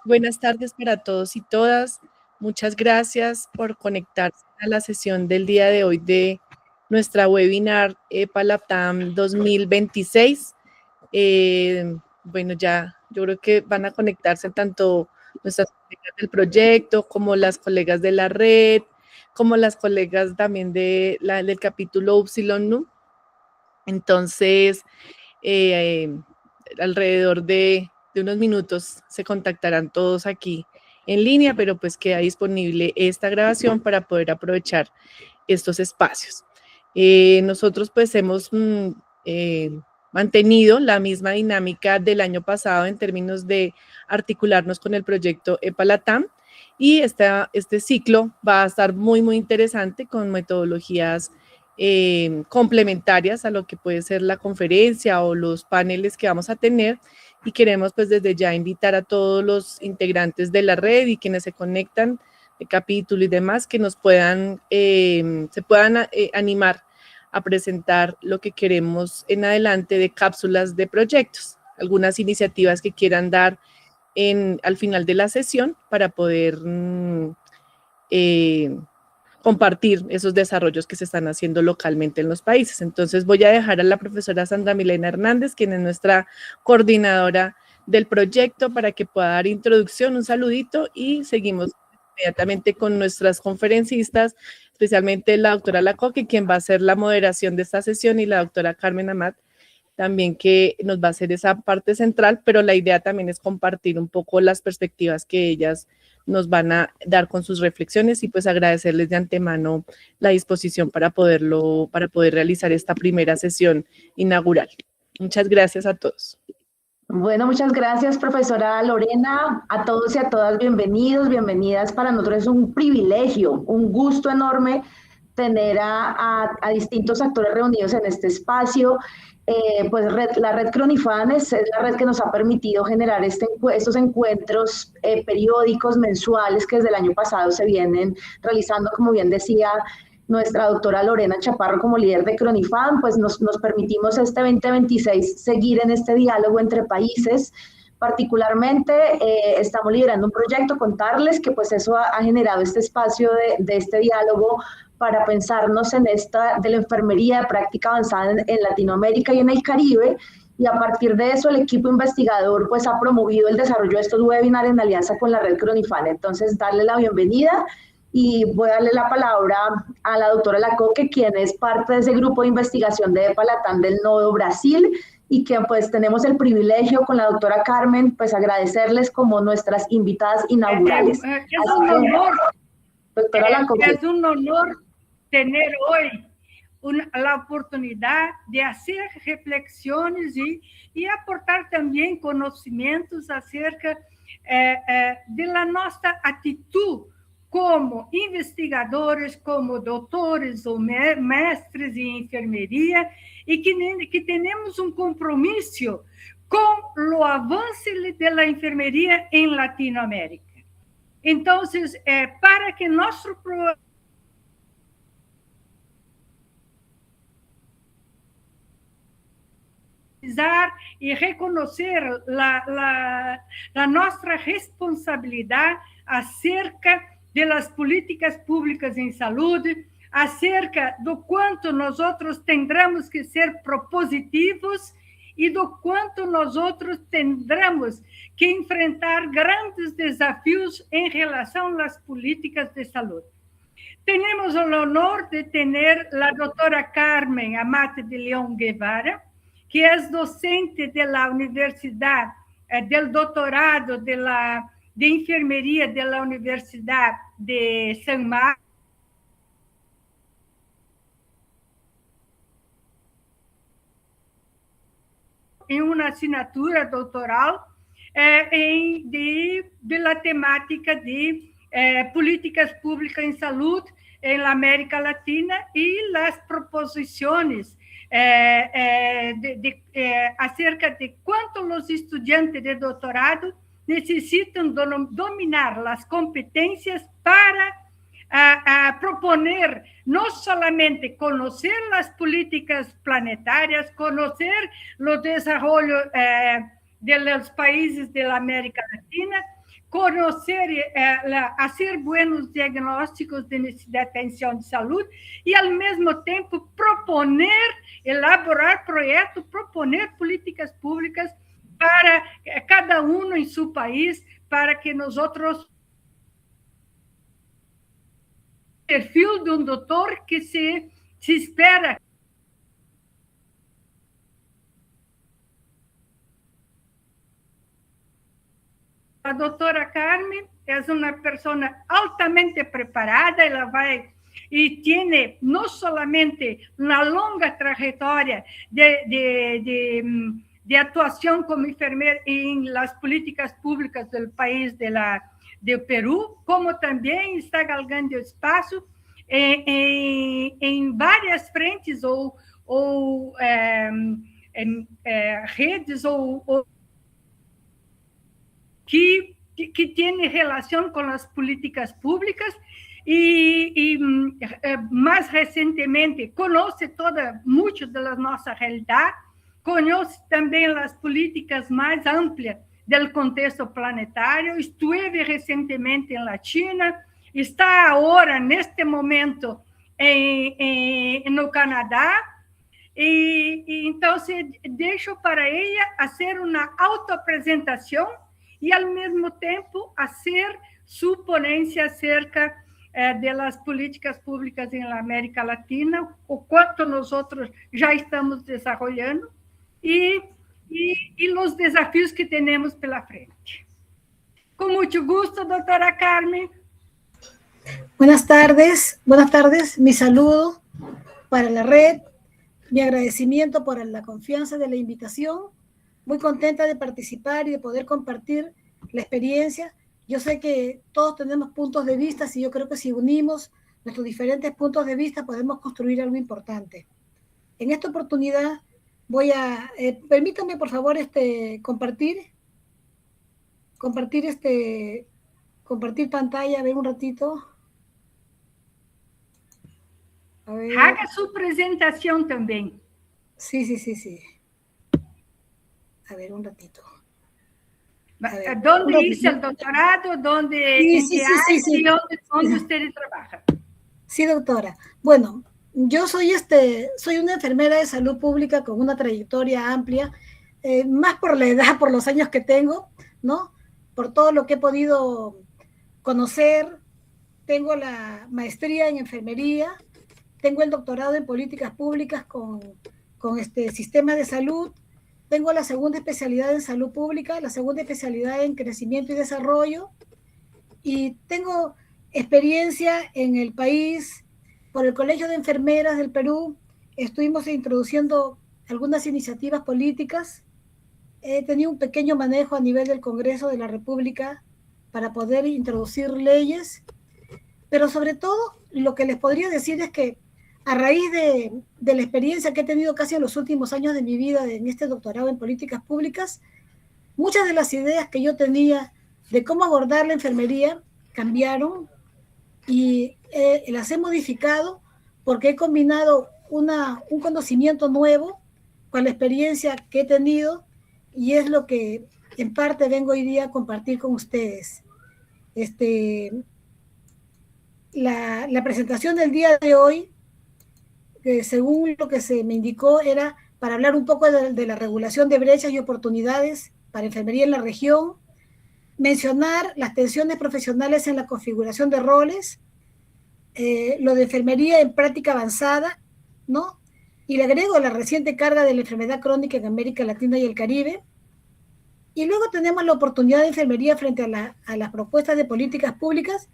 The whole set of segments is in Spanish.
Buenas tardes para todos y todas. Muchas gracias por conectarse a la sesión del día de hoy de nuestra webinar EPA-LATAM 2026. Bueno, ya yo creo que van a conectarse tanto nuestras colegas del proyecto como las colegas de la red, como las colegas también del capítulo Upsilon Nu. Entonces, alrededor de unos minutos se contactarán todos aquí en línea, pero pues queda disponible esta grabación para poder aprovechar estos espacios. Nosotros pues hemos mantenido la misma dinámica del año pasado en términos de articularnos con el proyecto EPA-LATAM, y este ciclo va a estar muy interesante con metodologías complementarias a lo que puede ser la conferencia o los paneles que vamos a tener, y queremos pues desde ya invitar a todos los integrantes de la red y quienes se conectan de capítulo y demás que nos puedan, se puedan animar a presentar lo que queremos en adelante de cápsulas de proyectos, algunas iniciativas que quieran dar al final de la sesión para poder compartir esos desarrollos que se están haciendo localmente en los países. Entonces voy a dejar a la profesora Sandra Milena Hernández, quien es nuestra coordinadora del proyecto, para que pueda dar introducción, un saludito, y seguimos inmediatamente con nuestras conferencistas, especialmente la doctora Lacoque, quien va a hacer la moderación de esta sesión, y la doctora Carmen Amat, también, que nos va a hacer esa parte central, pero la idea también es compartir un poco las perspectivas que ellas nos van a dar con sus reflexiones, y pues agradecerles de antemano la disposición para poder realizar esta primera sesión inaugural. Muchas gracias a todos. Bueno, muchas gracias, profesora Lorena. A todos y a todas, bienvenidos, bienvenidas. Para nosotros es un privilegio, un gusto enorme tener a distintos actores reunidos en este espacio. Pues la red Cronifanes es la red que nos ha permitido generar estos encuentros periódicos, mensuales, que desde el año pasado se vienen realizando, como bien decía nuestra doctora Lorena Chaparro como líder de Cronifan. Pues nos permitimos este 2026 seguir en este diálogo entre países. Particularmente estamos liderando un proyecto, contarles que pues eso ha generado este espacio de este diálogo para pensarnos en esta de la enfermería de práctica avanzada en Latinoamérica y en el Caribe, y a partir de eso el equipo investigador pues ha promovido el desarrollo de estos webinars en alianza con la red Cronifan. Entonces, darle la bienvenida y voy a darle la palabra a la doctora Lacoque, quien es parte de ese grupo de investigación de EPA-LATAM del Nodo Brasil, y que pues tenemos el privilegio con la doctora Carmen pues agradecerles como nuestras invitadas inaugurales. Doctora Lacoque. Es un honor tener hoy la oportunidad de hacer reflexiones y aportar también conocimientos acerca de la nuestra actitud como investigadores, como doutores ou mestres em enfermeria, e que temos um compromisso com o avanço da enfermeria em Latinoamérica. Então, para que nosso e reconhecer a nossa responsabilidade acerca das políticas públicas em saúde, acerca do quanto nós outros tendremos que ser propositivos e do quanto nós outros tendremos que enfrentar grandes desafios em relação às políticas de saúde. Temos o honor de ter a doutora Carmen Amat de León Guevara, que é docente da Universidade, do doutorado de enfermeria da Universidade de San Marcos, em uma assinatura doutoral da temática de políticas públicas em saúde em América Latina, e as proposições acerca de quanto os estudantes de doutorado necessitam dominar as competências para proponer não somente conhecer as políticas planetárias, conhecer o desenvolvimento de los países de la América Latina, conocer, hacer buenos diagnósticos de necesidad de atención de salud y al mismo tiempo proponer, elaborar proyectos, proponer políticas públicas para cada uno en su país, para que nosotros perfil de un doctor que se espera. La doctora Carmen es una persona altamente preparada, ella va y tiene no solamente una longa trayectoria de actuación como enfermera en las políticas públicas del país de Perú, como también está galgando espacio en varias frentes o redes o que tiene relación con las políticas públicas y más recientemente conoce mucho de la nuestra realidad, conoce también las políticas más amplias del contexto planetario. Estuve recientemente en la China, está ahora, en este momento, en el Canadá, y entonces dejo para ella hacer una autopresentación y al mismo tiempo hacer su ponencia acerca de las políticas públicas en la América Latina, o cuánto nosotros ya estamos desarrollando y los desafíos que tenemos pela frente. Con mucho gusto, doctora Carmen. Buenas tardes, mi saludo para la red, mi agradecimiento por la confianza de la invitación. Muy contenta de participar y de poder compartir la experiencia. Yo sé que todos tenemos puntos de vista y yo creo que si unimos nuestros diferentes puntos de vista podemos construir algo importante. En esta oportunidad voy a, permítanme por favor compartir pantalla, a ver un ratito. A ver. Haga su presentación también. Sí. A ver, un ratito. ¿Dónde hice el doctorado? ¿Dónde ¿Dónde usted trabaja? Sí, doctora. Bueno, yo soy una enfermera de salud pública con una trayectoria amplia, más por la edad, por los años que tengo, ¿no? Por todo lo que he podido conocer. Tengo la maestría en enfermería, tengo el doctorado en políticas públicas con sistema de salud. Tengo la segunda especialidad en salud pública, la segunda especialidad en crecimiento y desarrollo, y tengo experiencia en el país por el Colegio de Enfermeras del Perú. Estuvimos introduciendo algunas iniciativas políticas. He tenido un pequeño manejo a nivel del Congreso de la República para poder introducir leyes, pero sobre todo lo que les podría decir es que a raíz de la experiencia que he tenido casi en los últimos años de mi vida en este doctorado en políticas públicas, muchas de las ideas que yo tenía de cómo abordar la enfermería cambiaron y las he modificado porque he combinado un conocimiento nuevo con la experiencia que he tenido, y es lo que en parte vengo hoy día a compartir con ustedes. La presentación del día de hoy, según lo que se me indicó, era para hablar un poco de la regulación de brechas y oportunidades para enfermería en la región, mencionar las tensiones profesionales en la configuración de roles, lo de enfermería en práctica avanzada, ¿no? Y le agrego la reciente carga de la enfermedad crónica en América Latina y el Caribe. Y luego tenemos la oportunidad de enfermería frente a las propuestas de políticas públicas,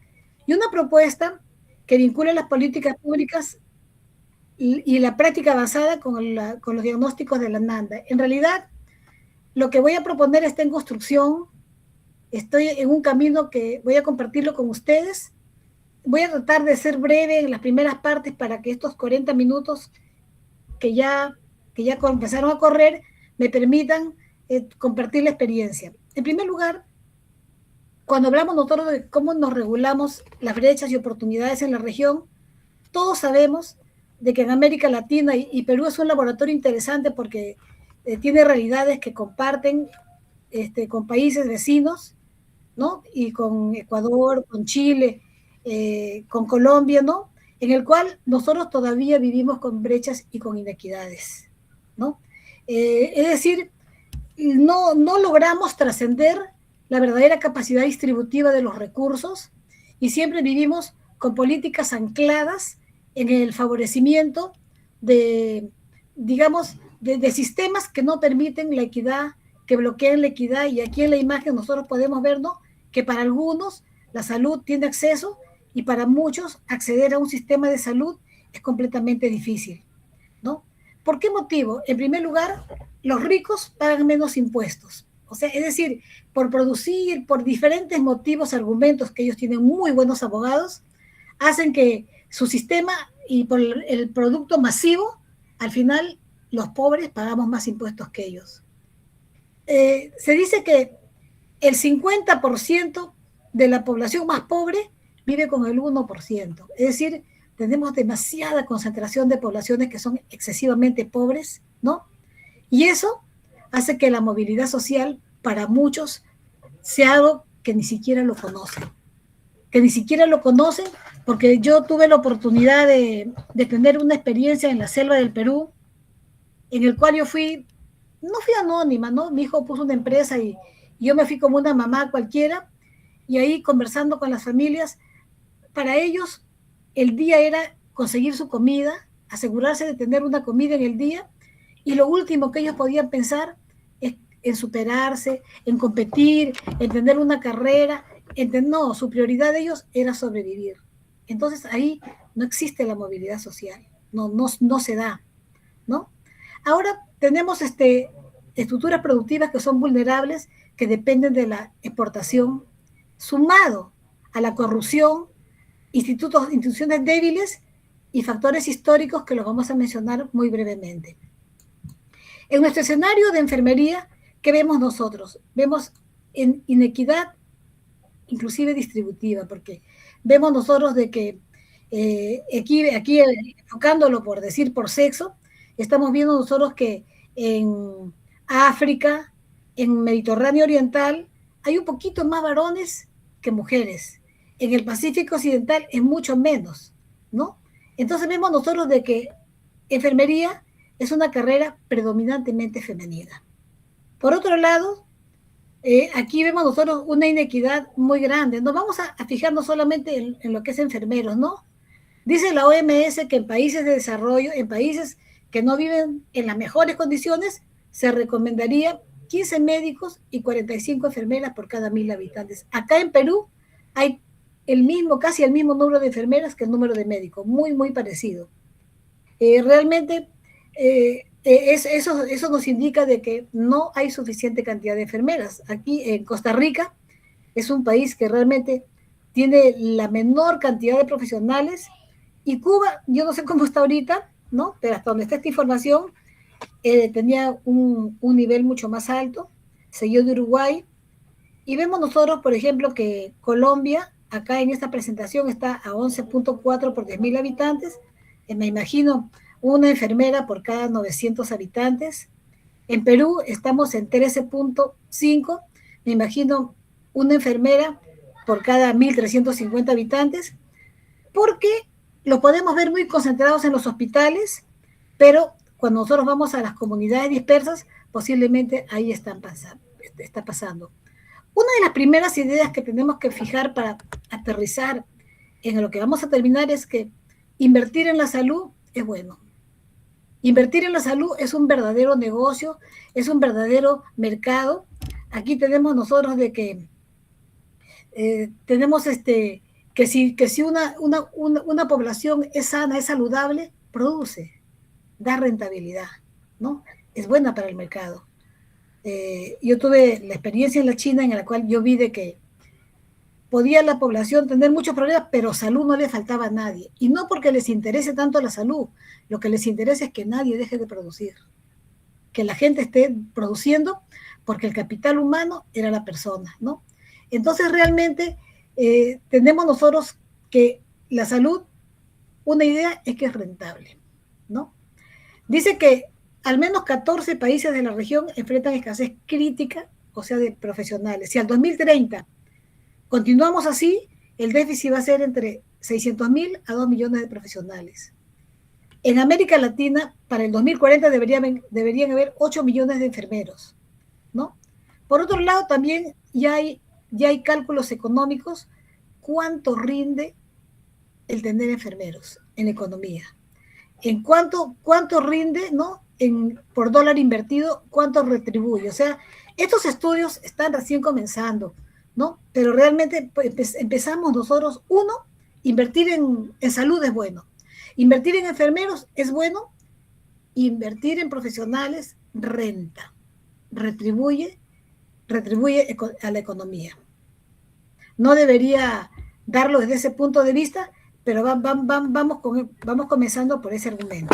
y una propuesta que vincula las políticas públicas y la práctica avanzada con los diagnósticos de la NANDA. En realidad, lo que voy a proponer está en construcción. Estoy en un camino que voy a compartirlo con ustedes. Voy a tratar de ser breve en las primeras partes para que estos 40 minutos que ya empezaron a correr me permitan compartir la experiencia. En primer lugar, cuando hablamos nosotros de cómo nos regulamos las brechas y oportunidades en la región, todos sabemos de que en América Latina y Perú es un laboratorio interesante porque tiene realidades que comparten con países vecinos, ¿no? Y con Ecuador, con Chile, con Colombia, ¿no? En el cual nosotros todavía vivimos con brechas y con inequidades, ¿no? Es decir, no logramos trascender la verdadera capacidad distributiva de los recursos y siempre vivimos con políticas ancladas en el favorecimiento de, digamos, de sistemas que no permiten la equidad, que bloquean la equidad, y aquí en la imagen nosotros podemos ver, ¿no?, que para algunos la salud tiene acceso y para muchos acceder a un sistema de salud es completamente difícil, ¿no? ¿Por qué motivo? En primer lugar, los ricos pagan menos impuestos. O sea, es decir, por producir, por diferentes motivos, argumentos que ellos tienen muy buenos abogados, hacen que su sistema y por el producto masivo, al final los pobres pagamos más impuestos que ellos. Se dice que el 50% de la población más pobre vive con el 1%. Es decir, tenemos demasiada concentración de poblaciones que son excesivamente pobres, ¿no? Y eso hace que la movilidad social para muchos sea algo que ni siquiera lo conocen. Que ni siquiera lo conocen, porque yo tuve la oportunidad de tener una experiencia en la selva del Perú, en el cual no fui anónima, ¿no? Mi hijo puso una empresa y yo me fui como una mamá cualquiera, y ahí conversando con las familias, para ellos el día era conseguir su comida, asegurarse de tener una comida en el día, y lo último que ellos podían pensar es en superarse, en competir, en tener una carrera. No, su prioridad de ellos era sobrevivir. Entonces ahí no existe la movilidad social, no se da, ¿no? Ahora tenemos estructuras productivas que son vulnerables, que dependen de la exportación, sumado a la corrupción, instituciones débiles y factores históricos que los vamos a mencionar muy brevemente. En nuestro escenario de enfermería, ¿qué vemos nosotros? Vemos inequidad, inclusive distributiva, porque vemos nosotros de que aquí enfocándolo por decir por sexo, estamos viendo nosotros que en África, en Mediterráneo Oriental, hay un poquito más varones que mujeres. En el Pacífico Occidental es mucho menos, ¿no? Entonces vemos nosotros de que enfermería es una carrera predominantemente femenina. Por otro lado, aquí vemos nosotros una inequidad muy grande. No vamos a fijarnos solamente en lo que es enfermeros, ¿no? Dice la OMS que en países de desarrollo, en países que no viven en las mejores condiciones, se recomendaría 15 médicos y 45 enfermeras por cada 1.000 habitantes. Acá en Perú hay casi el mismo número de enfermeras que el número de médicos, muy, muy parecido. Realmente eso nos indica de que no hay suficiente cantidad de enfermeras. Aquí en Costa Rica es un país que realmente tiene la menor cantidad de profesionales, y Cuba, yo no sé cómo está ahorita, ¿no? Pero hasta donde está esta información, tenía un nivel mucho más alto, seguido de Uruguay, y vemos nosotros, por ejemplo, que Colombia, acá en esta presentación, está a 11.4 por 10.000 habitantes, me imagino una enfermera por cada 900 habitantes. En Perú estamos en 13.5, me imagino una enfermera por cada 1.350 habitantes, porque lo podemos ver muy concentrados en los hospitales, pero cuando nosotros vamos a las comunidades dispersas, posiblemente ahí está pasando. Una de las primeras ideas que tenemos que fijar para aterrizar en lo que vamos a terminar es que invertir en la salud es bueno. Invertir en la salud es un verdadero negocio, es un verdadero mercado. Aquí tenemos nosotros de que tenemos que si una población es sana, es saludable, produce, da rentabilidad, ¿no? Es buena para el mercado. Yo tuve la experiencia en la China en la cual yo vi de que podía la población tener muchos problemas, pero salud no le faltaba a nadie. Y no porque les interese tanto la salud, lo que les interesa es que nadie deje de producir, que la gente esté produciendo, porque el capital humano era la persona, ¿no? Entonces realmente tenemos nosotros que la salud, una idea es que es rentable, ¿no? Dice que al menos 14 países de la región enfrentan escasez crítica o sea, de profesionales. Si al 2030 continuamos así, el déficit va a ser entre 600.000 a 2 millones de profesionales. En América Latina, para el 2040 deberían haber 8 millones de enfermeros, ¿no? Por otro lado, también ya hay cálculos económicos. ¿Cuánto rinde el tener enfermeros en la economía? ¿En cuánto rinde, ¿no? Por dólar invertido, cuánto retribuye? O sea, estos estudios están recién comenzando, ¿no? Pero realmente pues, empezamos nosotros, invertir en salud es bueno. Invertir en enfermeros es bueno, invertir en profesionales renta, retribuye a la economía. No debería darlo desde ese punto de vista, pero vamos comenzando por ese argumento.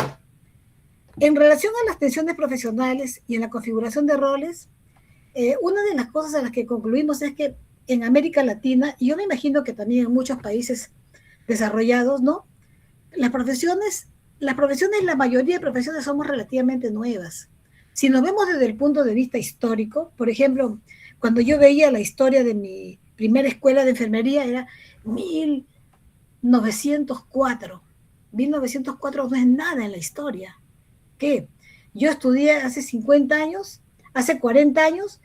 En relación a las tensiones profesionales y en la configuración de roles, una de las cosas a las que concluimos es que en América Latina, y yo me imagino que también en muchos países desarrollados, ¿no? Las profesiones, la mayoría de profesiones somos relativamente nuevas. Si nos vemos desde el punto de vista histórico, por ejemplo, cuando yo veía la historia de mi primera escuela de enfermería, era 1904. 1904 no es nada en la historia. ¿Qué? Yo estudié hace 50 años, hace 40 años,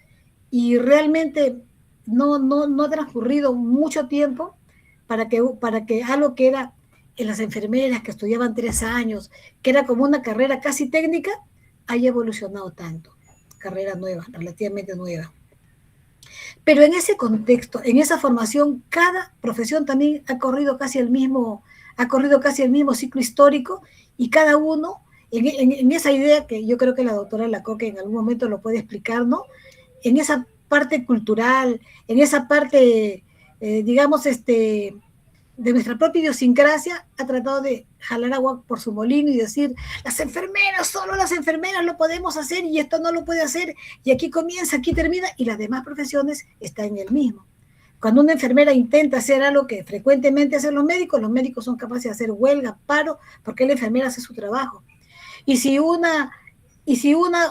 y realmente no ha transcurrido mucho tiempo para que algo que era en las enfermeras que estudiaban 3 años, que era como una carrera casi técnica, haya evolucionado tanto. Carrera nueva, relativamente nueva. Pero en ese contexto, en esa formación, cada profesión también ha corrido casi el mismo ciclo histórico, y cada uno, en esa idea que yo creo que la doctora Lacoque en algún momento lo puede explicar, ¿no? En esa parte cultural, en esa parte, digamos, de nuestra propia idiosincrasia, ha tratado de jalar agua por su molino y decir, las enfermeras, solo las enfermeras lo podemos hacer y esto no lo puede hacer, y aquí comienza, aquí termina, y las demás profesiones están en el mismo. Cuando una enfermera intenta hacer algo que frecuentemente hacen los médicos son capaces de hacer huelga, paro, porque la enfermera hace su trabajo. Y si una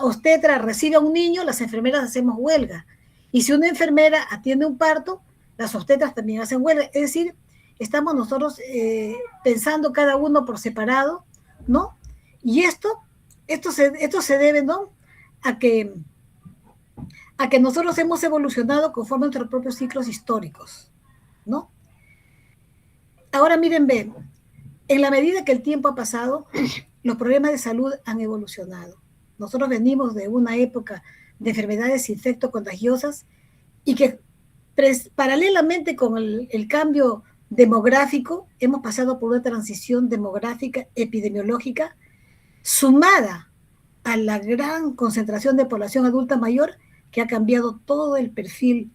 obstetra recibe a un niño, las enfermeras hacemos huelga. Y si una enfermera atiende un parto, las obstetras también hacen huelga. Es decir, estamos nosotros pensando cada uno por separado, ¿no? Y esto se debe, ¿no? A que nosotros hemos evolucionado conforme a nuestros propios ciclos históricos, ¿no? Ahora miren, ven, en la medida que el tiempo ha pasado, los problemas de salud han evolucionado. Nosotros venimos de una época de enfermedades infectocontagiosas y que paralelamente con el cambio demográfico, hemos pasado por una transición demográfica epidemiológica sumada a la gran concentración de población adulta mayor que ha cambiado todo el perfil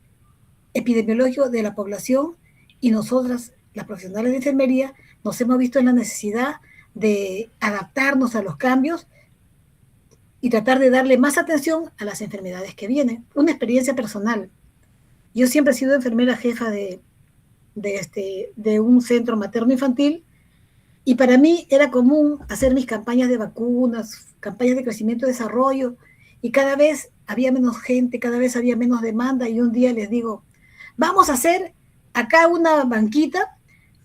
epidemiológico de la población, y nosotras, las profesionales de enfermería, nos hemos visto en la necesidad de adaptarnos a los cambios y tratar de darle más atención a las enfermedades que vienen. Una experiencia personal. Yo siempre he sido enfermera jefa de un centro materno-infantil, y para mí era común hacer mis campañas de vacunas, campañas de crecimiento y desarrollo, y cada vez había menos gente, cada vez había menos demanda, y un día les digo, vamos a hacer acá una banquita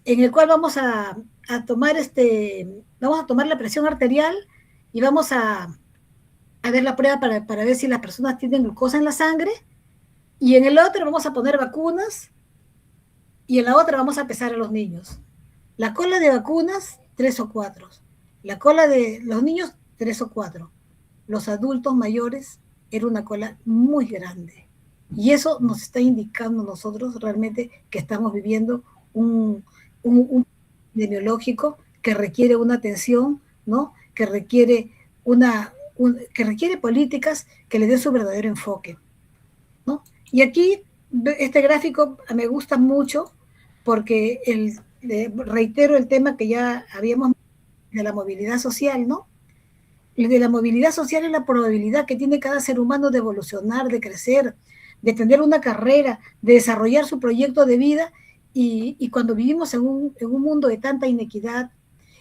en el cual vamos a tomar la presión arterial y vamos a ver la prueba para ver si las personas tienen glucosa en la sangre, y en el otro vamos a poner vacunas, y en la otra vamos a pesar a los niños. La cola de vacunas, 3 o 4. La cola de los niños, 3 o 4. Los adultos mayores, era una cola muy grande. Y eso nos está indicando nosotros realmente que estamos viviendo un epidemiológico que requiere una atención, ¿no? Que requiere políticas que le den su verdadero enfoque, ¿no? Y aquí, este gráfico me gusta mucho porque reitero el tema que ya habíamos de la movilidad social, ¿no? Y de la movilidad social es la probabilidad que tiene cada ser humano de evolucionar, de crecer, de tener una carrera, de desarrollar su proyecto de vida, y cuando vivimos en un mundo de tanta inequidad,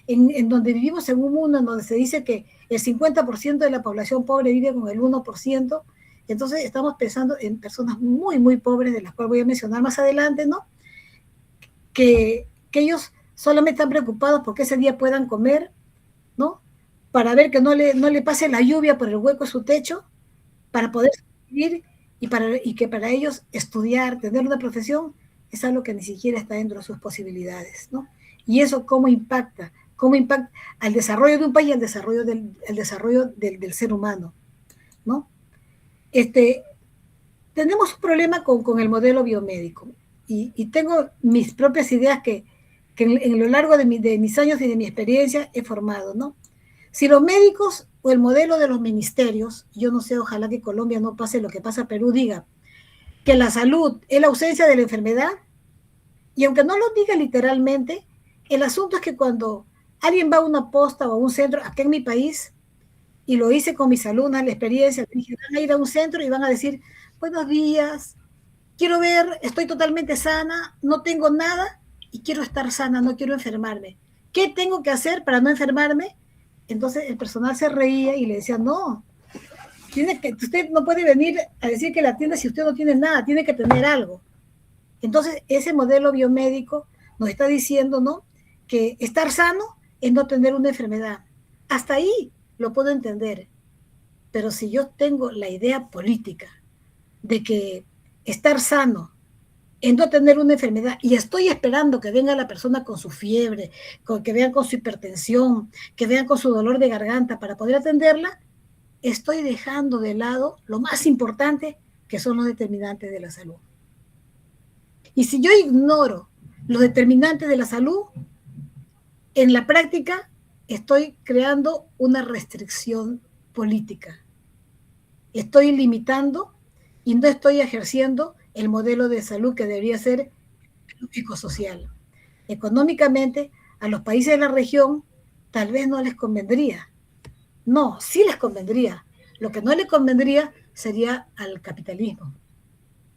en donde vivimos en un mundo en donde se dice que el 50% de la población pobre vive con el 1%, Entonces estamos pensando en personas muy, muy pobres, de las cuales voy a mencionar más adelante, ¿no? Que ellos solamente están preocupados porque ese día puedan comer, ¿no? Para ver que no le pase la lluvia por el hueco de su techo, para poder vivir y que para ellos estudiar, tener una profesión, es algo que ni siquiera está dentro de sus posibilidades, ¿no? Y eso cómo impacta al desarrollo de un país y al desarrollo del ser humano, ¿no? Tenemos un problema con el modelo biomédico y tengo mis propias ideas que en lo largo de mis años y de mi experiencia he formado, ¿no? Si los médicos o el modelo de los ministerios, yo no sé, ojalá que Colombia no pase lo que pasa a Perú, diga que la salud es la ausencia de la enfermedad, y aunque no lo diga literalmente, el asunto es que cuando alguien va a una posta o a un centro, aquí en mi país, y lo hice con mis alumnas, la experiencia, dije, van a ir a un centro y van a decir, buenos días, quiero ver, estoy totalmente sana, no tengo nada y quiero estar sana, no quiero enfermarme. ¿Qué tengo que hacer para no enfermarme? Entonces el personal se reía y le decía, no, usted no puede venir a decir que la atienda si usted no tiene nada, tiene que tener algo. Entonces ese modelo biomédico nos está diciendo, ¿no?, que estar sano es no tener una enfermedad. Hasta ahí lo puedo entender. Pero si yo tengo la idea política de que estar sano es no tener una enfermedad y estoy esperando que venga la persona con su fiebre, que vean con su hipertensión, que vean con su dolor de garganta para poder atenderla, estoy dejando de lado lo más importante, que son los determinantes de la salud. Y si yo ignoro los determinantes de la salud, en la práctica estoy creando una restricción política. Estoy limitando y no estoy ejerciendo el modelo de salud que debería ser psicosocial. Económicamente, a los países de la región tal vez no les convendría. No, sí les convendría. Lo que no les convendría sería al capitalismo.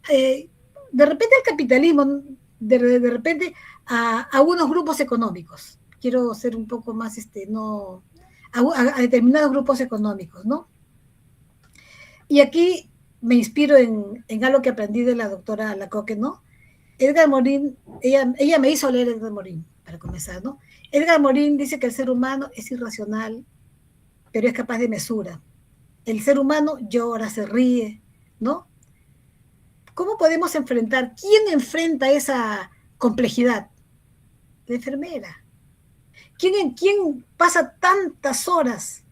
De repente al capitalismo, de repente a unos grupos económicos. Quiero ser un poco más, a determinados grupos económicos, ¿no? Y aquí me inspiro en algo que aprendí de la doctora Lacoque, ¿no? Edgar Morin, ella me hizo leer Edgar Morin, para comenzar, ¿no? Edgar Morin dice que el ser humano es irracional, pero es capaz de mesura. El ser humano llora, se ríe, ¿no? ¿Cómo podemos enfrentar? ¿Quién enfrenta esa complejidad? La enfermera. ¿Quién pasa tantas horas?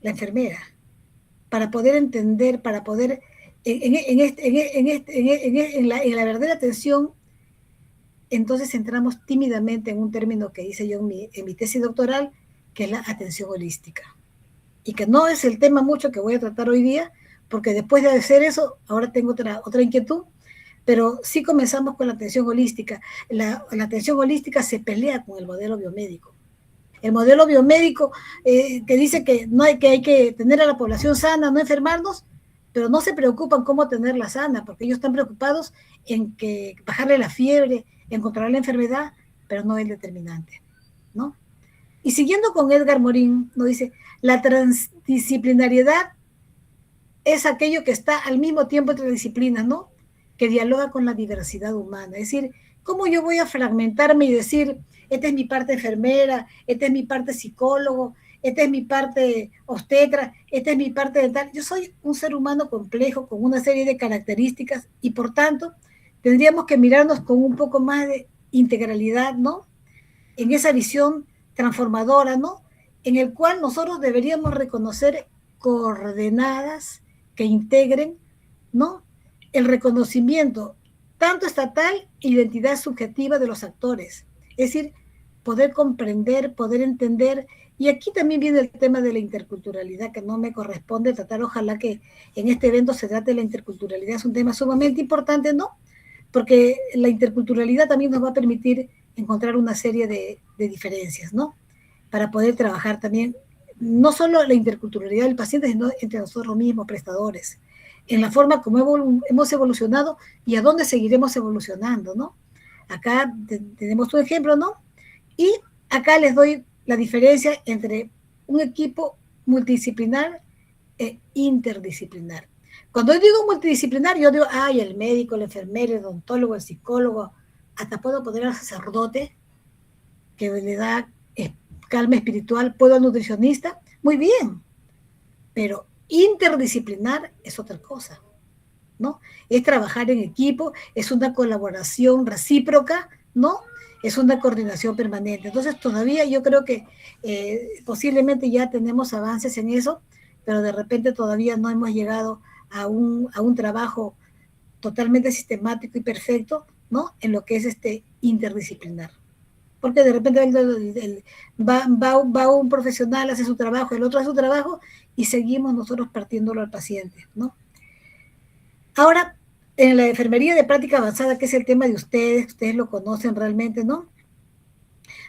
La enfermera. Para poder entender, para poder, en la verdadera atención, entonces entramos tímidamente en un término que hice yo en mi tesis doctoral, que es la atención holística. Y que no es el tema mucho que voy a tratar hoy día, porque después de hacer eso, ahora tengo otra inquietud, pero sí comenzamos con la atención holística. La atención holística se pelea con el modelo biomédico. El modelo biomédico que dice que hay que tener a la población sana, no enfermarnos, pero no se preocupan cómo tenerla sana, porque ellos están preocupados en que bajarle la fiebre, en controlar la enfermedad, pero no el determinante, ¿no? Y siguiendo con Edgar Morin, nos dice, la transdisciplinariedad es aquello que está al mismo tiempo entre disciplinas, ¿no?, que dialoga con la diversidad humana. Es decir, ¿cómo yo voy a fragmentarme y decir, esta es mi parte enfermera, esta es mi parte psicólogo, esta es mi parte obstetra, esta es mi parte dental? Yo soy un ser humano complejo, con una serie de características, y por tanto, tendríamos que mirarnos con un poco más de integralidad, ¿no?, en esa visión transformadora, ¿no?, en el cual nosotros deberíamos reconocer coordenadas que integren, ¿no?, el reconocimiento tanto estatal e identidad subjetiva de los actores. Es decir, poder comprender, poder entender. Y aquí también viene el tema de la interculturalidad, que no me corresponde tratar. Ojalá que en este evento se trate de la interculturalidad. Es un tema sumamente importante, ¿no? Porque la interculturalidad también nos va a permitir encontrar una serie de diferencias, ¿no?, para poder trabajar también, no solo la interculturalidad del paciente, sino entre nosotros mismos, prestadores, en la forma como hemos evolucionado y a dónde seguiremos evolucionando, ¿no? Acá tenemos un ejemplo, ¿no? Y acá les doy la diferencia entre un equipo multidisciplinar e interdisciplinar. Cuando yo digo multidisciplinar, yo digo, ay, el médico, el enfermero, el odontólogo, el psicólogo, hasta puedo poner al sacerdote, que le da calma espiritual, puedo al nutricionista, muy bien, pero interdisciplinar es otra cosa, ¿no? Es trabajar en equipo, es una colaboración recíproca, ¿no? Es una coordinación permanente. Entonces, todavía yo creo que posiblemente ya tenemos avances en eso, pero de repente todavía no hemos llegado a un trabajo totalmente sistemático y perfecto, ¿no? En lo que es interdisciplinar. Porque de repente va un profesional, hace su trabajo, el otro hace su trabajo y seguimos nosotros partiéndolo al paciente, ¿no? Ahora, en la enfermería de práctica avanzada, que es el tema de ustedes lo conocen realmente, ¿no?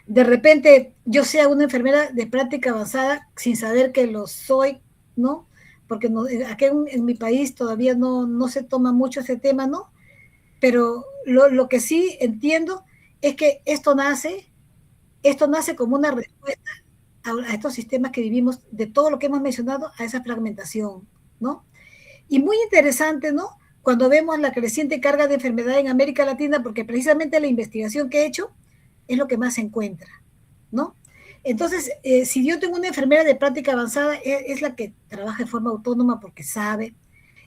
De repente yo sea una enfermera de práctica avanzada sin saber que lo soy, ¿no? Porque no, aquí en mi país todavía no se toma mucho ese tema, ¿no? Pero lo que sí entiendo es que esto nace como una respuesta a estos sistemas que vivimos, de todo lo que hemos mencionado, a esa fragmentación, ¿no? Y muy interesante, ¿no? Cuando vemos la creciente carga de enfermedad en América Latina, porque precisamente la investigación que he hecho es lo que más se encuentra, ¿no? Entonces, si yo tengo una enfermera de práctica avanzada, es la que trabaja de forma autónoma porque sabe.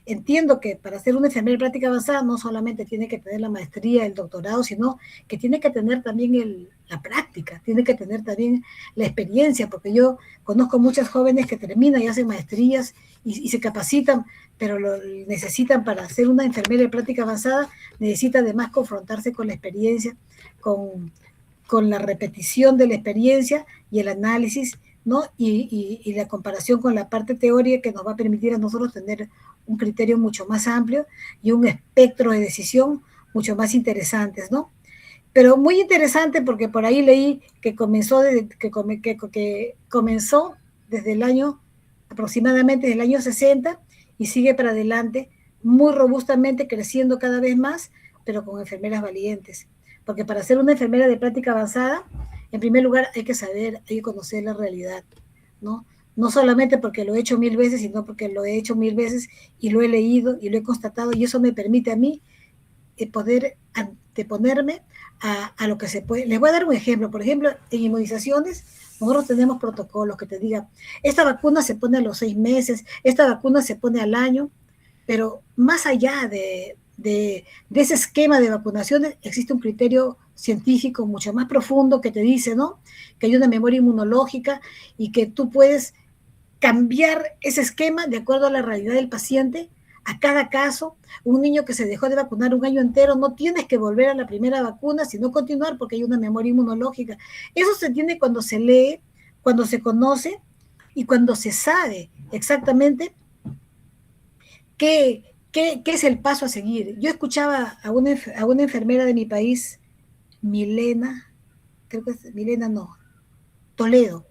Entiendo que para ser una enfermera de práctica avanzada no solamente tiene que tener la maestría, el doctorado, sino que tiene que tener también la práctica, tiene que tener también la experiencia, porque yo conozco muchas jóvenes que terminan y hacen maestrías y se capacitan, pero lo necesitan para ser una enfermera de práctica avanzada, necesita además confrontarse con la experiencia, con la repetición de la experiencia y el análisis, ¿no? Y la comparación con la parte teórica que nos va a permitir a nosotros tener un criterio mucho más amplio y un espectro de decisión mucho más interesantes, ¿no? Pero muy interesante porque por ahí leí que comenzó desde el año, aproximadamente desde el año 60 y sigue para adelante muy robustamente, creciendo cada vez más, pero con enfermeras valientes. Porque para ser una enfermera de práctica avanzada, en primer lugar hay que saber, hay que conocer la realidad, ¿no? No solamente porque lo he hecho 1000 veces, sino porque lo he hecho 1000 veces y lo he leído y lo he constatado, y eso me permite a mí poder anteponerme a lo que se puede. Les voy a dar un ejemplo. Por ejemplo, en inmunizaciones, nosotros tenemos protocolos que te digan, esta vacuna se pone a los 6 meses, esta vacuna se pone al año, pero más allá de ese esquema de vacunaciones, existe un criterio científico mucho más profundo que te dice, ¿no? Que hay una memoria inmunológica y que tú puedes cambiar ese esquema de acuerdo a la realidad del paciente, a cada caso. Un niño que se dejó de vacunar un año entero, no tienes que volver a la primera vacuna, sino continuar porque hay una memoria inmunológica. Eso se entiende cuando se lee, cuando se conoce y cuando se sabe exactamente qué es el paso a seguir. Yo escuchaba a una enfermera de mi país, Milena, creo que es Milena, no, Toledo.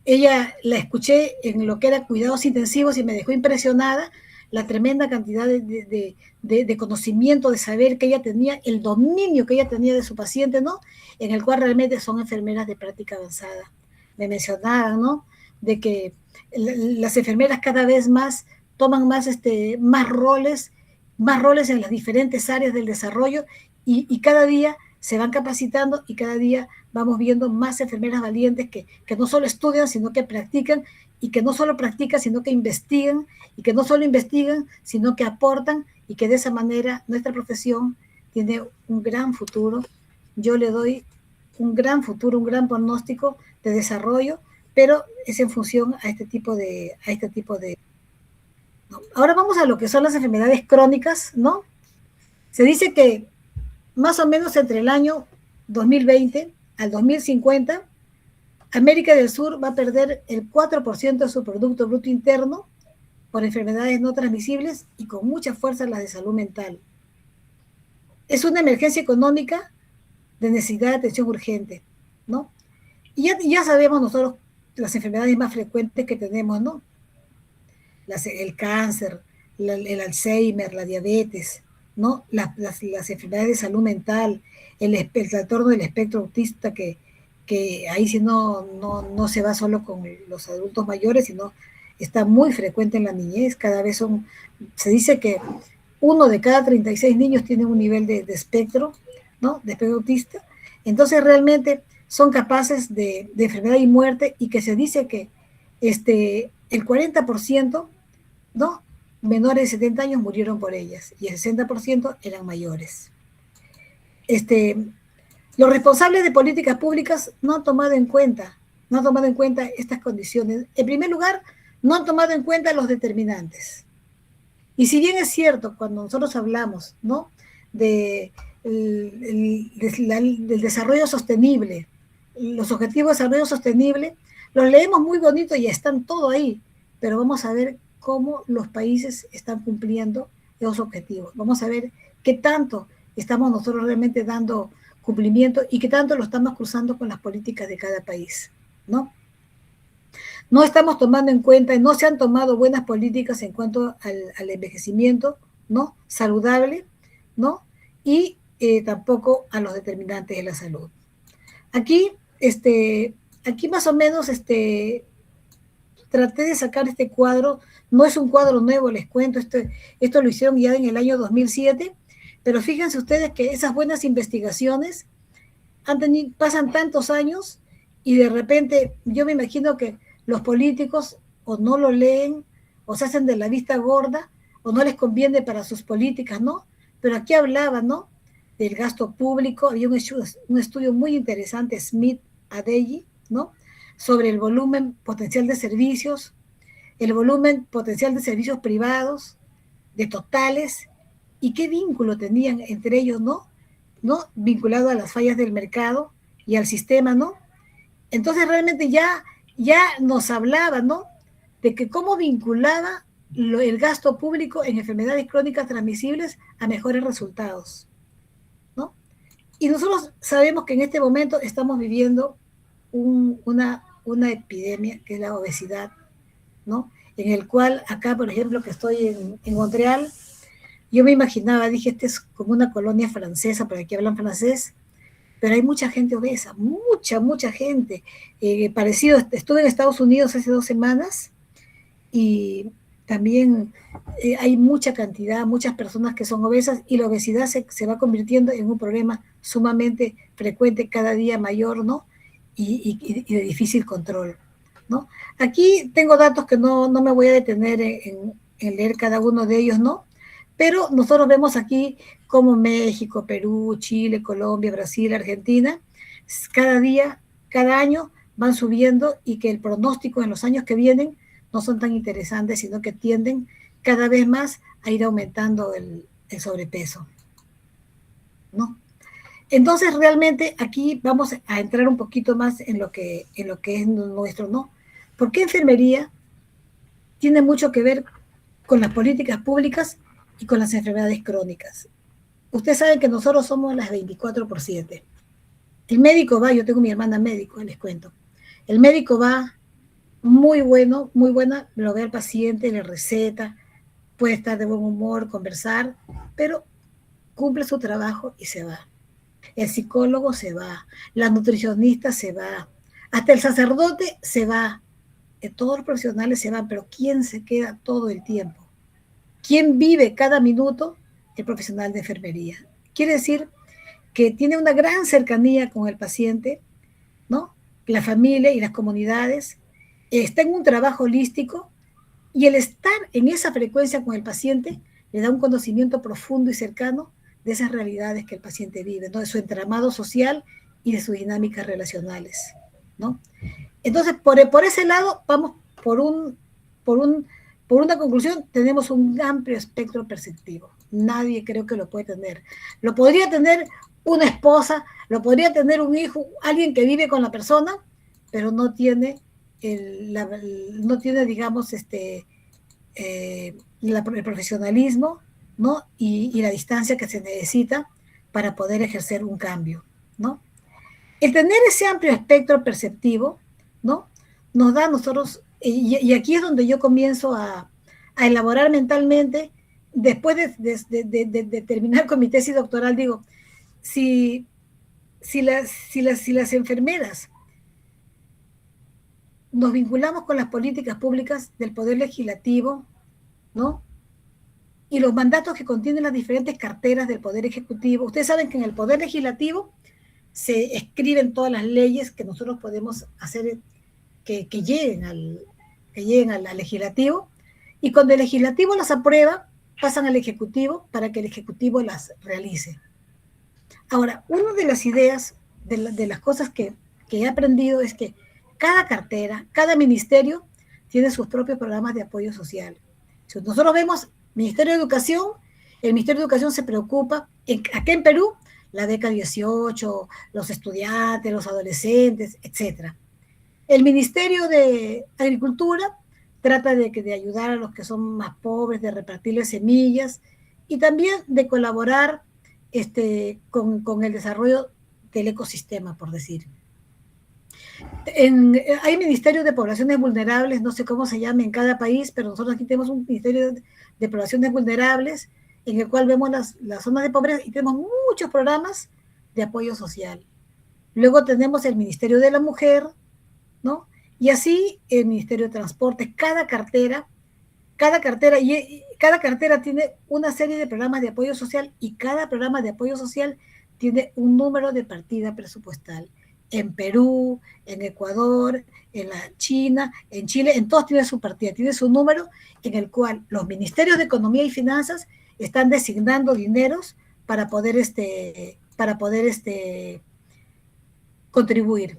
Ella la escuché en lo que era cuidados intensivos y me dejó impresionada la tremenda cantidad de conocimiento, de saber que ella tenía, el dominio que ella tenía de su paciente, ¿no? En el cual realmente son enfermeras de práctica avanzada. Me mencionaban, ¿no? De que las enfermeras cada vez más toman más roles en las diferentes áreas del desarrollo y cada día se van capacitando y cada día vamos viendo más enfermeras valientes que no solo estudian, sino que practican, y que no solo practican, sino que investigan, y que no solo investigan, sino que aportan, y que de esa manera nuestra profesión tiene un gran futuro. Yo le doy un gran futuro, un gran pronóstico de desarrollo, pero es en función a este tipo de ¿no? Ahora vamos a lo que son las enfermedades crónicas, ¿no? Se dice que más o menos entre el año 2020 al 2050, América del Sur va a perder el 4% de su Producto Bruto Interno por enfermedades no transmisibles y con mucha fuerza las de salud mental. Es una emergencia económica de necesidad de atención urgente, ¿no? Y ya sabemos nosotros las enfermedades más frecuentes que tenemos, ¿no? El cáncer, el Alzheimer, la diabetes, ¿no? Las enfermedades de salud mental, el trastorno del espectro autista, que ahí sí no se va solo con los adultos mayores, sino está muy frecuente en la niñez, se dice que 1 de cada 36 niños tiene un nivel de espectro, ¿no? De espectro autista. Entonces realmente son capaces de enfermedad y muerte, y que se dice que el 40%, ¿no? Menores de 70 años murieron por ellas, y el 60% eran mayores. Los responsables de políticas públicas no han tomado en cuenta estas condiciones. En primer lugar, no han tomado en cuenta los determinantes. Y si bien es cierto, cuando nosotros hablamos, ¿no?, del desarrollo sostenible, los objetivos de desarrollo sostenible, los leemos muy bonito y están todo ahí, pero vamos a ver cómo los países están cumpliendo esos objetivos. Vamos a ver qué tanto estamos nosotros realmente dando cumplimiento y qué tanto lo estamos cruzando con las políticas de cada país, ¿no? No estamos tomando en cuenta, no se han tomado buenas políticas en cuanto al envejecimiento, ¿no?, saludable, ¿no?, y tampoco a los determinantes de la salud. Aquí más o menos traté de sacar este cuadro. No es un cuadro nuevo, les cuento, esto lo hicieron ya en el año 2007, pero fíjense ustedes que esas buenas investigaciones pasan tantos años, y de repente yo me imagino que los políticos o no lo leen, o se hacen de la vista gorda, o no les conviene para sus políticas, ¿no? Pero aquí hablaba, ¿no?, del gasto público. Había un estudio muy interesante, Smith Adegi, ¿no?, sobre el volumen potencial de servicios, el volumen potencial de servicios privados, de totales, y qué vínculo tenían entre ellos, ¿no? Vinculado a las fallas del mercado y al sistema, ¿no? Entonces realmente ya nos hablaba, ¿no?, de que cómo vinculaba el gasto público en enfermedades crónicas transmisibles a mejores resultados, ¿no? Y nosotros sabemos que en este momento estamos viviendo una epidemia, que es la obesidad, ¿no? En el cual acá, por ejemplo, que estoy en Montreal, yo me imaginaba, dije, este es como una colonia francesa, porque aquí hablan francés, pero hay mucha gente obesa, mucha gente. Parecido, estuve en Estados Unidos hace 2 semanas, y también hay mucha cantidad, muchas personas que son obesas, y la obesidad se va convirtiendo en un problema sumamente frecuente, cada día mayor, ¿no?, y de difícil control, ¿no? Aquí tengo datos que no me voy a detener en leer cada uno de ellos, ¿no? Pero nosotros vemos aquí como México, Perú, Chile, Colombia, Brasil, Argentina, cada año van subiendo, y que el pronóstico en los años que vienen no son tan interesantes, sino que tienden cada vez más a ir aumentando el sobrepeso, ¿no? Entonces realmente aquí vamos a entrar un poquito más en lo que es nuestro, ¿no? ¿Por qué enfermería tiene mucho que ver con las políticas públicas y con las enfermedades crónicas? Ustedes saben que nosotros somos las 24/7. El médico va, yo tengo mi hermana médico, les cuento. El médico va muy buena, lo ve al paciente, le receta, puede estar de buen humor, conversar, pero cumple su trabajo y se va. El psicólogo se va, la nutricionista se va, hasta el sacerdote se va, todos los profesionales se van, pero ¿quién se queda todo el tiempo? ¿Quién vive cada minuto? El profesional de enfermería. Quiere decir que tiene una gran cercanía con el paciente, ¿no?, la familia y las comunidades, está en un trabajo holístico, y el estar en esa frecuencia con el paciente le da un conocimiento profundo y cercano de esas realidades que el paciente vive, ¿no?, de su entramado social y de sus dinámicas relacionales, ¿no? Entonces, por ese lado, vamos por una conclusión, tenemos un amplio espectro perceptivo. Nadie creo que lo puede tener. Lo podría tener una esposa, lo podría tener un hijo, alguien que vive con la persona, pero no tiene digamos, el profesionalismo, ¿no?, y la distancia que se necesita para poder ejercer un cambio, ¿no? El tener ese amplio espectro perceptivo, ¿no?, nos da a nosotros, y aquí es donde yo comienzo a elaborar mentalmente, después de terminar con mi tesis doctoral, digo, si las enfermeras nos vinculamos con las políticas públicas del Poder Legislativo, ¿no? Y los mandatos que contienen las diferentes carteras del Poder Ejecutivo. Ustedes saben que en el Poder Legislativo se escriben todas las leyes que nosotros podemos hacer que lleguen al Legislativo, y cuando el Legislativo las aprueba, pasan al Ejecutivo para que el Ejecutivo las realice. Ahora, una de las ideas, de las cosas que he aprendido es que cada cartera, cada ministerio tiene sus propios programas de apoyo social. Si nosotros vemos Ministerio de Educación, el Ministerio de Educación se preocupa, acá en Perú, la beca 18, los estudiantes, los adolescentes, etc. El Ministerio de Agricultura trata de ayudar a los que son más pobres, de repartirles semillas y también de colaborar con el desarrollo del ecosistema, por decir. Hay ministerios de poblaciones vulnerables, no sé cómo se llama en cada país, pero nosotros aquí tenemos un ministerio de poblaciones vulnerables en el cual vemos las zonas de pobreza y tenemos muchos programas de apoyo social. Luego tenemos el Ministerio de la Mujer, ¿no? Y así el Ministerio de Transporte, cada cartera tiene una serie de programas de apoyo social y cada programa de apoyo social tiene un número de partida presupuestal. En Perú, en Ecuador, en la China, en Chile, en todos tiene su partida, tiene su número en el cual los ministerios de Economía y Finanzas están designando dineros para poder contribuir,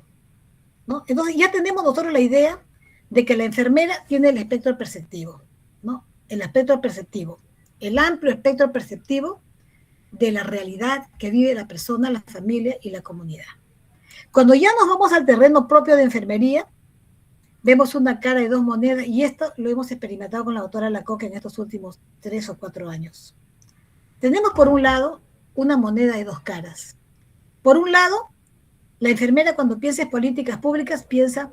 ¿no? Entonces ya tenemos nosotros la idea de que la enfermera tiene el espectro perceptivo, ¿no? El espectro perceptivo, el amplio espectro perceptivo de la realidad que vive la persona, la familia y la comunidad. Cuando ya nos vamos al terreno propio de enfermería, vemos una cara de dos monedas, y esto lo hemos experimentado con la doctora Lacoque en estos últimos 3 o 4 años. Tenemos por un lado una moneda de dos caras. Por un lado, la enfermera cuando piensa en políticas públicas piensa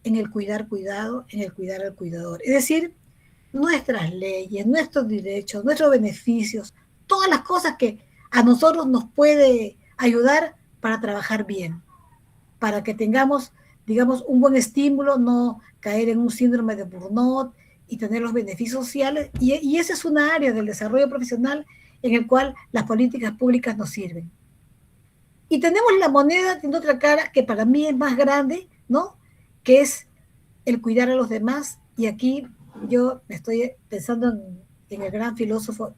en el cuidado, en el cuidar al cuidador. Es decir, nuestras leyes, nuestros derechos, nuestros beneficios, todas las cosas que a nosotros nos puede ayudar para trabajar bien, para que tengamos, digamos, un buen estímulo, no caer en un síndrome de burnout y tener los beneficios sociales. Y esa es una área del desarrollo profesional en el cual las políticas públicas nos sirven. Y tenemos la moneda de otra cara que para mí es más grande, ¿no? Que es el cuidar a los demás. Y aquí yo estoy pensando en el gran filósofo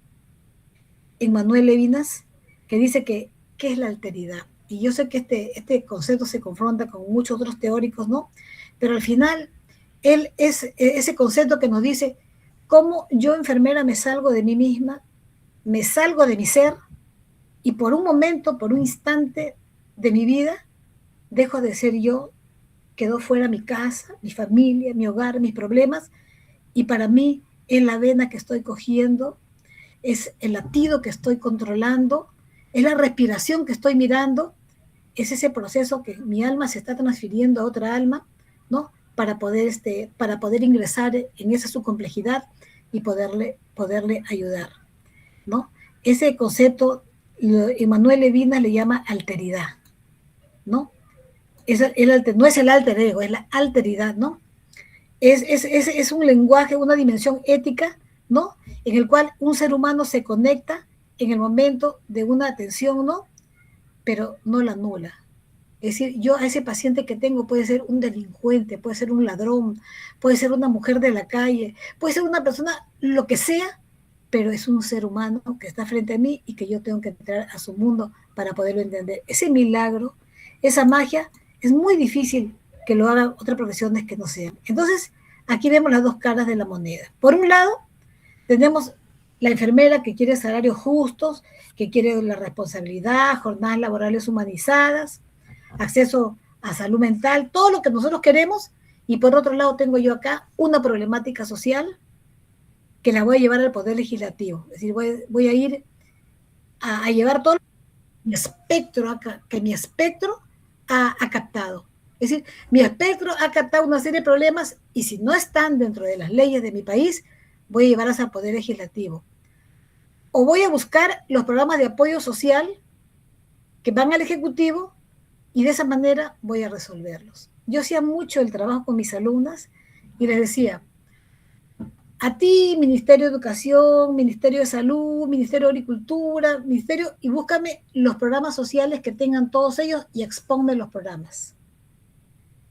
Emmanuel Levinas, que dice que ¿qué es la alteridad? Y yo sé que este concepto se confronta con muchos otros teóricos, ¿no? Pero al final, él es ese concepto que nos dice cómo yo, enfermera, me salgo de mí misma, me salgo de mi ser, y por un momento, por un instante de mi vida, dejo de ser yo, quedó fuera mi casa, mi familia, mi hogar, mis problemas, y para mí es la vena que estoy cogiendo, es el latido que estoy controlando, es la respiración que estoy mirando, es ese proceso que mi alma se está transfiriendo a otra alma, ¿no? Para poder ingresar en esa su complejidad y poderle ayudar, ¿no? Ese concepto, Emmanuel Levinas le llama alteridad, ¿no? No es el alter ego, es la alteridad, ¿no? Es un lenguaje, una dimensión ética, ¿no? En el cual un ser humano se conecta en el momento de una atención, ¿no? Pero no la anula. Es decir, yo a ese paciente que tengo puede ser un delincuente, puede ser un ladrón, puede ser una mujer de la calle, puede ser una persona, lo que sea, pero es un ser humano que está frente a mí y que yo tengo que entrar a su mundo para poderlo entender. Ese milagro, esa magia, es muy difícil que lo hagan otras profesiones que no sean. Entonces, aquí vemos las dos caras de la moneda. Por un lado, tenemos la enfermera que quiere salarios justos, que quiere la responsabilidad, jornadas laborales humanizadas, acceso a salud mental, todo lo que nosotros queremos. Y por otro lado tengo yo acá una problemática social que la voy a llevar al Poder Legislativo. Es decir, voy a ir a llevar todo mi espectro acá, que mi espectro ha captado. Es decir, mi espectro ha captado una serie de problemas y si no están dentro de las leyes de mi país, voy a llevarlas al Poder Legislativo. O voy a buscar los programas de apoyo social que van al Ejecutivo y de esa manera voy a resolverlos. yo hacía mucho el trabajo con mis alumnas y les decía, a ti, Ministerio de Educación, Ministerio de Salud, Ministerio de Agricultura, Ministerio, y búscame los programas sociales que tengan todos ellos y expónme los programas.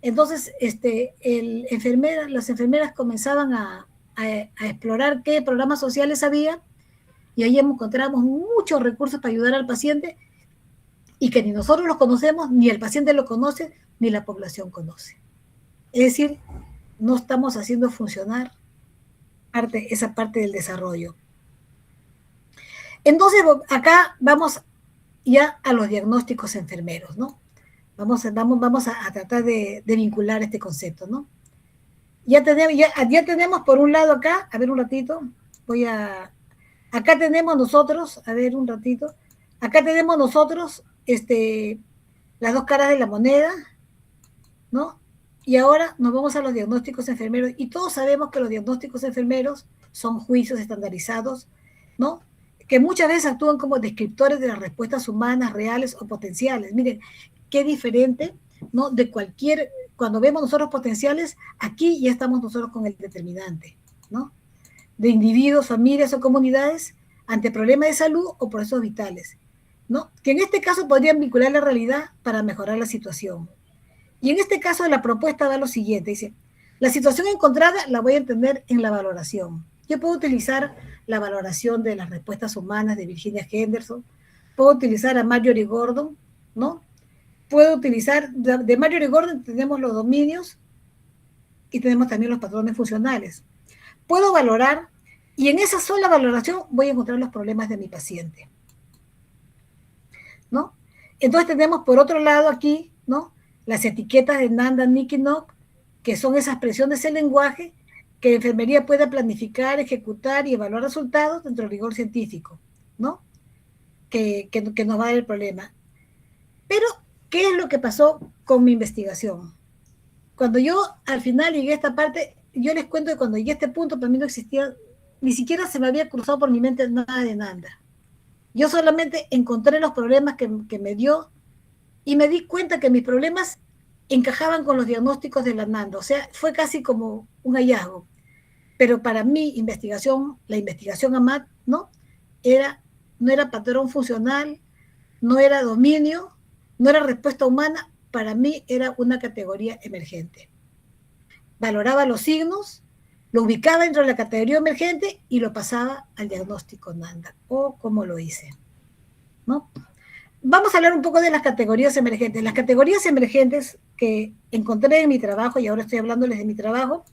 Entonces, las enfermeras comenzaban a explorar qué programas sociales había y ahí encontramos muchos recursos para ayudar al paciente y que ni nosotros los conocemos, ni el paciente lo conoce, ni la población conoce. Es decir, no estamos haciendo funcionar esa parte del desarrollo. Entonces, acá vamos ya a los diagnósticos enfermeros, ¿no? Vamos a tratar de vincular este concepto, ¿no? Ya tenemos por un lado acá, a ver un ratito, acá tenemos nosotros, a ver un ratito, acá tenemos nosotros las dos caras de la moneda, ¿no? Y ahora nos vamos a los diagnósticos enfermeros, y todos sabemos que los diagnósticos enfermeros son juicios estandarizados, ¿no? Que muchas veces actúan como descriptores de las respuestas humanas, reales o potenciales. Miren, qué diferente, ¿no? Cuando vemos nosotros potenciales, aquí ya estamos nosotros con el determinante, ¿no? De individuos, familias o comunidades ante problemas de salud o procesos vitales, ¿no? Que en este caso podrían vincular la realidad para mejorar la situación. Y en este caso la propuesta da lo siguiente, dice, la situación encontrada la voy a entender en la valoración. Yo puedo utilizar la valoración de las respuestas humanas de Virginia Henderson, puedo utilizar a Marjorie Gordon, ¿no? Puedo utilizar, de Marjorie Gordon tenemos los dominios y tenemos también los patrones funcionales. Puedo valorar y en esa sola valoración voy a encontrar los problemas de mi paciente, ¿no? Entonces tenemos por otro lado aquí, ¿no? Las etiquetas de Nanda Nikinok, que son esas expresiones del lenguaje que la enfermería pueda planificar, ejecutar y evaluar resultados dentro del rigor científico, ¿no? Que nos va a dar el problema. Pero, ¿qué es lo que pasó con mi investigación? Cuando yo al final llegué a esta parte, yo les cuento que cuando llegué a este punto, para mí no existía, ni siquiera se me había cruzado por mi mente nada de Nanda. Yo solamente encontré los problemas que me dio y me di cuenta que mis problemas encajaban con los diagnósticos de la Nanda. O sea, fue casi como un hallazgo. Pero para mi investigación, la investigación AMAT, ¿no? No era patrón funcional, no era dominio, no era respuesta humana, para mí era una categoría emergente. Valoraba los signos, lo ubicaba dentro de la categoría emergente y lo pasaba al diagnóstico Nanda, o como lo hice, ¿no? Vamos a hablar un poco de las categorías emergentes. Las categorías emergentes que encontré en mi trabajo, y ahora estoy hablándoles de mi trabajo,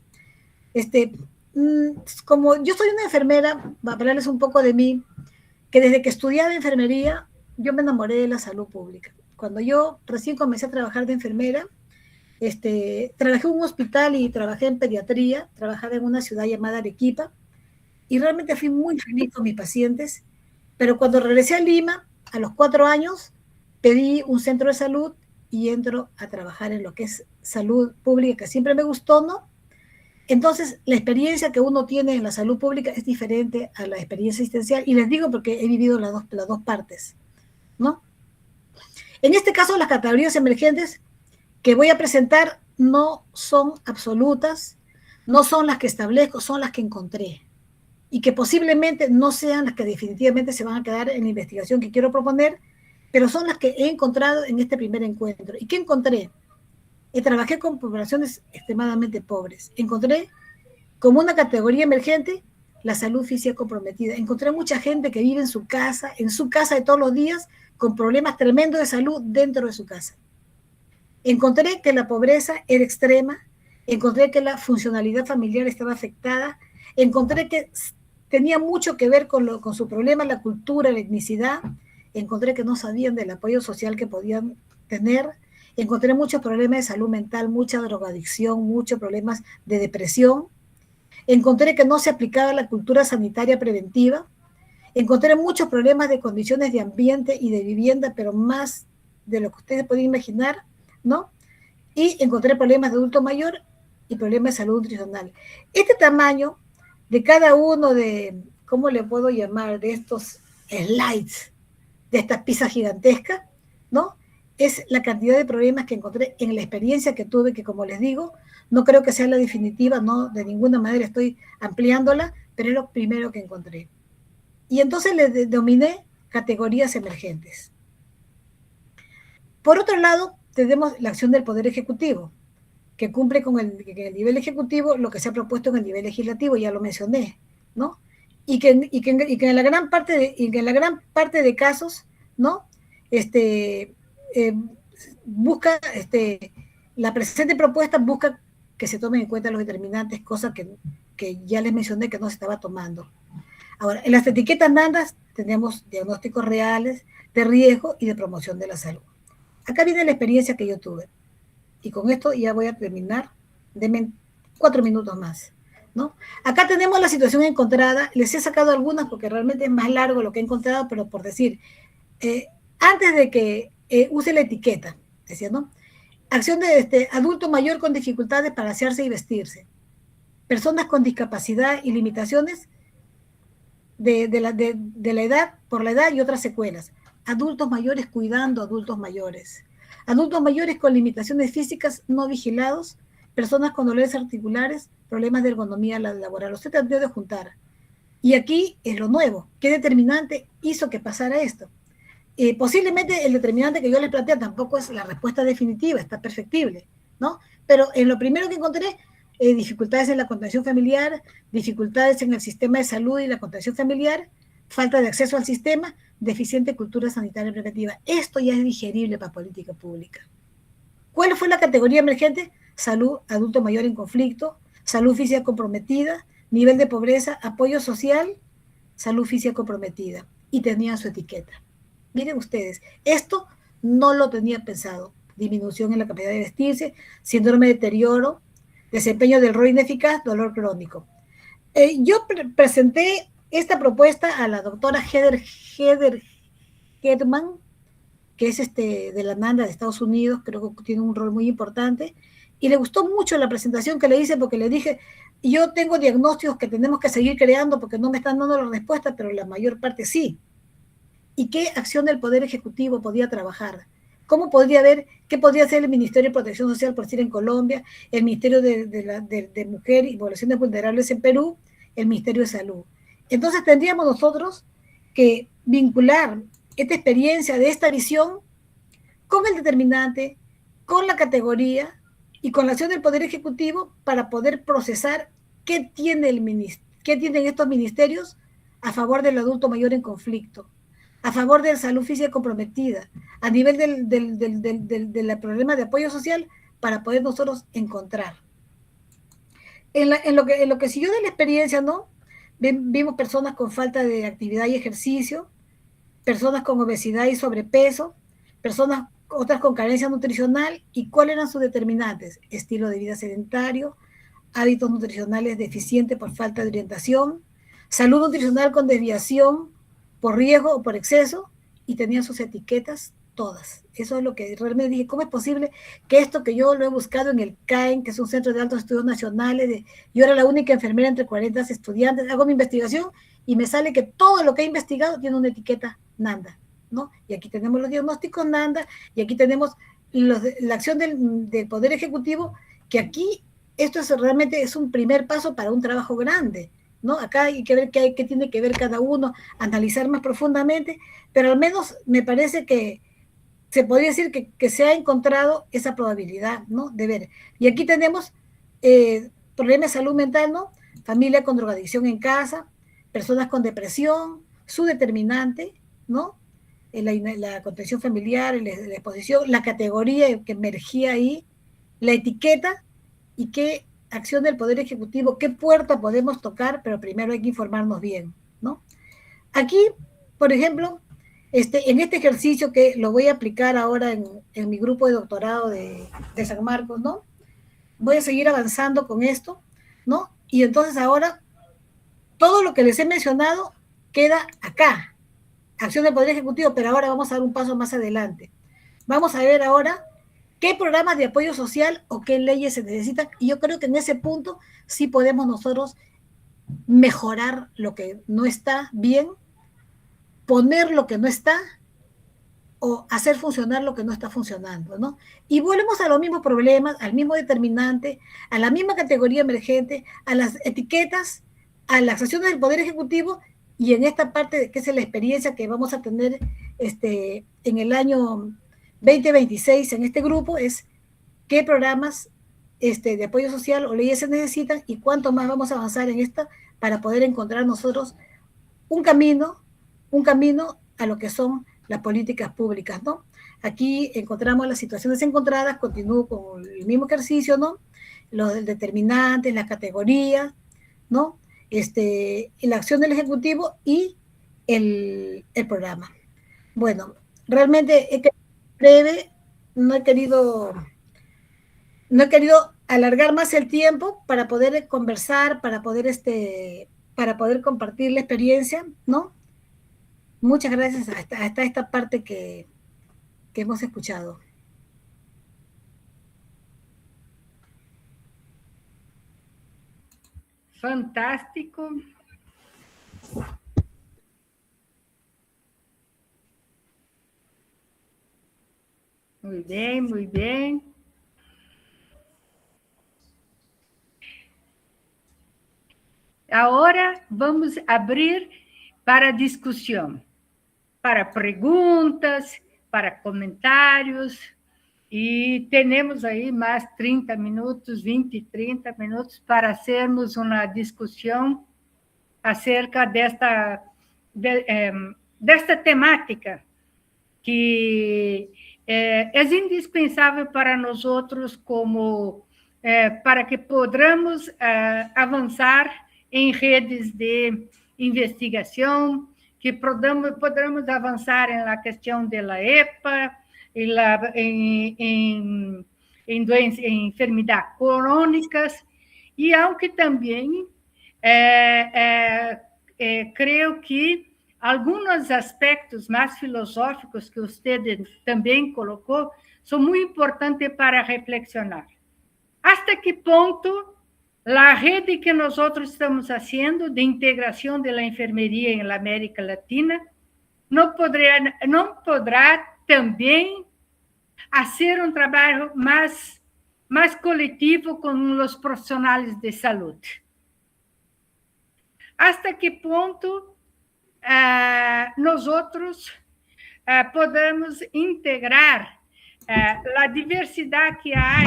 como yo soy una enfermera, voy a hablarles un poco de mí, que desde que estudiaba enfermería, yo me enamoré de la salud pública. Cuando yo recién comencé a trabajar de enfermera, trabajé en un hospital y trabajé en pediatría, trabajaba en una ciudad llamada Arequipa, y realmente fui muy feliz con mis pacientes, pero cuando regresé a Lima, a los 4 años, pedí un centro de salud y entro a trabajar en lo que es salud pública, que siempre me gustó, ¿no? Entonces, la experiencia que uno tiene en la salud pública es diferente a la experiencia asistencial, y les digo porque he vivido las dos partes, ¿no? En este caso, las categorías emergentes que voy a presentar no son absolutas, no son las que establezco, son las que encontré, y que posiblemente no sean las que definitivamente se van a quedar en la investigación que quiero proponer, pero son las que he encontrado en este primer encuentro. ¿Y qué encontré? Trabajé con poblaciones extremadamente pobres. Encontré como una categoría emergente la salud física comprometida. Encontré mucha gente que vive en su casa de todos los días, con problemas tremendos de salud dentro de su casa. Encontré que la pobreza era extrema, encontré que la funcionalidad familiar estaba afectada, encontré que tenía mucho que ver con su problema, la cultura, la etnicidad, encontré que no sabían del apoyo social que podían tener, encontré muchos problemas de salud mental, mucha drogadicción, muchos problemas de depresión, encontré que no se aplicaba la cultura sanitaria preventiva, encontré muchos problemas de condiciones de ambiente y de vivienda, pero más de lo que ustedes pueden imaginar, ¿no? Y encontré problemas de adulto mayor y problemas de salud nutricional. Este tamaño de cada uno de, ¿cómo le puedo llamar? De estos slides, de esta pizza gigantesca, ¿no? es la cantidad de problemas que encontré en la experiencia que tuve, que como les digo, no creo que sea la definitiva, no, de ninguna manera estoy ampliándola, pero es lo primero que encontré. Y entonces le denominé categorías emergentes. Por otro lado, tenemos la acción del Poder Ejecutivo, que cumple con el nivel ejecutivo lo que se ha propuesto en el nivel legislativo, ya lo mencioné, ¿no? Y que en la gran parte de casos, ¿no? Busca, la presente propuesta busca que se tomen en cuenta los determinantes, cosa que ya les mencioné que no se estaba tomando. Ahora, en las etiquetas NANDAS tenemos diagnósticos reales de riesgo y de promoción de la salud. Acá viene la experiencia que yo tuve. Y con esto ya voy a terminar. Denme 4 minutos más, ¿no? Acá tenemos la situación encontrada. Les he sacado algunas porque realmente es más largo lo que he encontrado, pero por decir, antes de que use la etiqueta, decía, ¿no? Acción de adulto mayor con dificultades para asearse y vestirse. Personas con discapacidad y limitaciones de la edad, por la edad y otras secuelas. Adultos mayores cuidando adultos mayores. Adultos mayores con limitaciones físicas no vigilados, personas con dolores articulares, problemas de ergonomía laboral. Usted trató de juntar. Y aquí es lo nuevo. ¿Qué determinante hizo que pasara esto? Posiblemente el determinante que yo les planteé tampoco es la respuesta definitiva, está perfectible, ¿no? Pero en lo primero que encontré, dificultades en la contención familiar, dificultades en el sistema de salud y la contención familiar, falta de acceso al sistema, deficiente cultura sanitaria preventiva. Esto ya es digerible para política pública. ¿Cuál fue la categoría emergente? Salud, adulto mayor en conflicto, salud física comprometida, nivel de pobreza, apoyo social, salud física comprometida. Y tenía su etiqueta. Miren ustedes, esto no lo tenía pensado. Disminución en la capacidad de vestirse, síndrome de deterioro, desempeño del rol ineficaz, dolor crónico. Yo presenté esta propuesta a la doctora Heather Hedman, que es de la NANDA de Estados Unidos, creo que tiene un rol muy importante, y le gustó mucho la presentación que le hice porque le dije, yo tengo diagnósticos que tenemos que seguir creando porque no me están dando la respuesta, pero la mayor parte sí. ¿Y qué acción del Poder Ejecutivo podía trabajar? ¿Cómo podría ver qué podría hacer el Ministerio de Protección Social, por decir, en Colombia, el Ministerio de Mujer y Poblaciones Vulnerables en Perú, el Ministerio de Salud? Entonces tendríamos nosotros que vincular esta experiencia de esta visión con el determinante, con la categoría y con la acción del Poder Ejecutivo para poder procesar qué tienen estos ministerios a favor del adulto mayor en conflicto, a favor de la salud física comprometida, a nivel del problema de apoyo social, para poder nosotros encontrar. En lo que siguió de la experiencia, ¿no? Vimos personas con falta de actividad y ejercicio, personas con obesidad y sobrepeso, otras con carencia nutricional. ¿Y cuáles eran sus determinantes? Estilo de vida sedentario, hábitos nutricionales deficientes por falta de orientación, salud nutricional con desviación por riesgo o por exceso, y tenían sus etiquetas todas. Eso es lo que realmente dije, ¿cómo es posible que esto que yo lo he buscado en el CAEN, que es un centro de altos estudios nacionales, yo era la única enfermera entre 40 estudiantes, hago mi investigación y me sale que todo lo que he investigado tiene una etiqueta NANDA, ¿no? Y aquí tenemos los diagnósticos NANDA, y aquí tenemos la acción del Poder Ejecutivo, que aquí esto realmente es un primer paso para un trabajo grande, ¿no? Acá hay que ver qué tiene que ver cada uno, analizar más profundamente, pero al menos me parece que se podría decir que se ha encontrado esa probabilidad, ¿no? De ver. Y aquí tenemos problemas de salud mental, ¿no? Familia con drogadicción en casa, personas con depresión, su determinante, ¿no? La contención familiar, la exposición, la categoría que emergía ahí, la etiqueta y qué acción del Poder Ejecutivo, qué puerta podemos tocar, pero primero hay que informarnos bien, ¿no? Aquí, por ejemplo, en este ejercicio que lo voy a aplicar ahora en mi grupo de doctorado de San Marcos, ¿no? Voy a seguir avanzando con esto, ¿no? Y entonces ahora, todo lo que les he mencionado queda acá, acción del Poder Ejecutivo, pero ahora vamos a dar un paso más adelante. Vamos a ver ahora qué programas de apoyo social o qué leyes se necesitan, y yo creo que en ese punto sí podemos nosotros mejorar lo que no está bien, poner lo que no está, o hacer funcionar lo que no está funcionando, ¿no? Y volvemos a los mismos problemas, al mismo determinante, a la misma categoría emergente, a las etiquetas, a las acciones del Poder Ejecutivo, y en esta parte, que es la experiencia que vamos a tener en el año 2026 en este grupo, es qué programas de apoyo social o leyes se necesitan y cuánto más vamos a avanzar en esta para poder encontrar nosotros un camino a lo que son las políticas públicas, ¿no? Aquí encontramos las situaciones encontradas, continúo con el mismo ejercicio, ¿no? Los determinantes, las categorías, ¿no? La acción del Ejecutivo y el programa. Bueno, realmente he querido breve, no he querido alargar más el tiempo para poder conversar, para poder compartir la experiencia, ¿no? Muchas gracias hasta esta parte que hemos escuchado. Fantástico. Muy bien, muy bien. Agora vamos abrir para discussão, para perguntas, para comentários, e temos aí mais 30 minutos, 20, 30 minutos para fazermos uma discussão acerca desta temática que é indispensável para nós outros para que podamos avançar em redes de investigação, que podamos avançar na questão da EPA, em enfermidades crônicas, e aunque também creio que alguns aspectos mais filosóficos que você também colocou são muito importantes para reflexionar. Hasta que ponto a rede que nós estamos fazendo de integração da enfermeria na América Latina não poderá também fazer um trabalho mais coletivo com os profissionais de saúde? Hasta que ponto nós podemos integrar a diversidade que há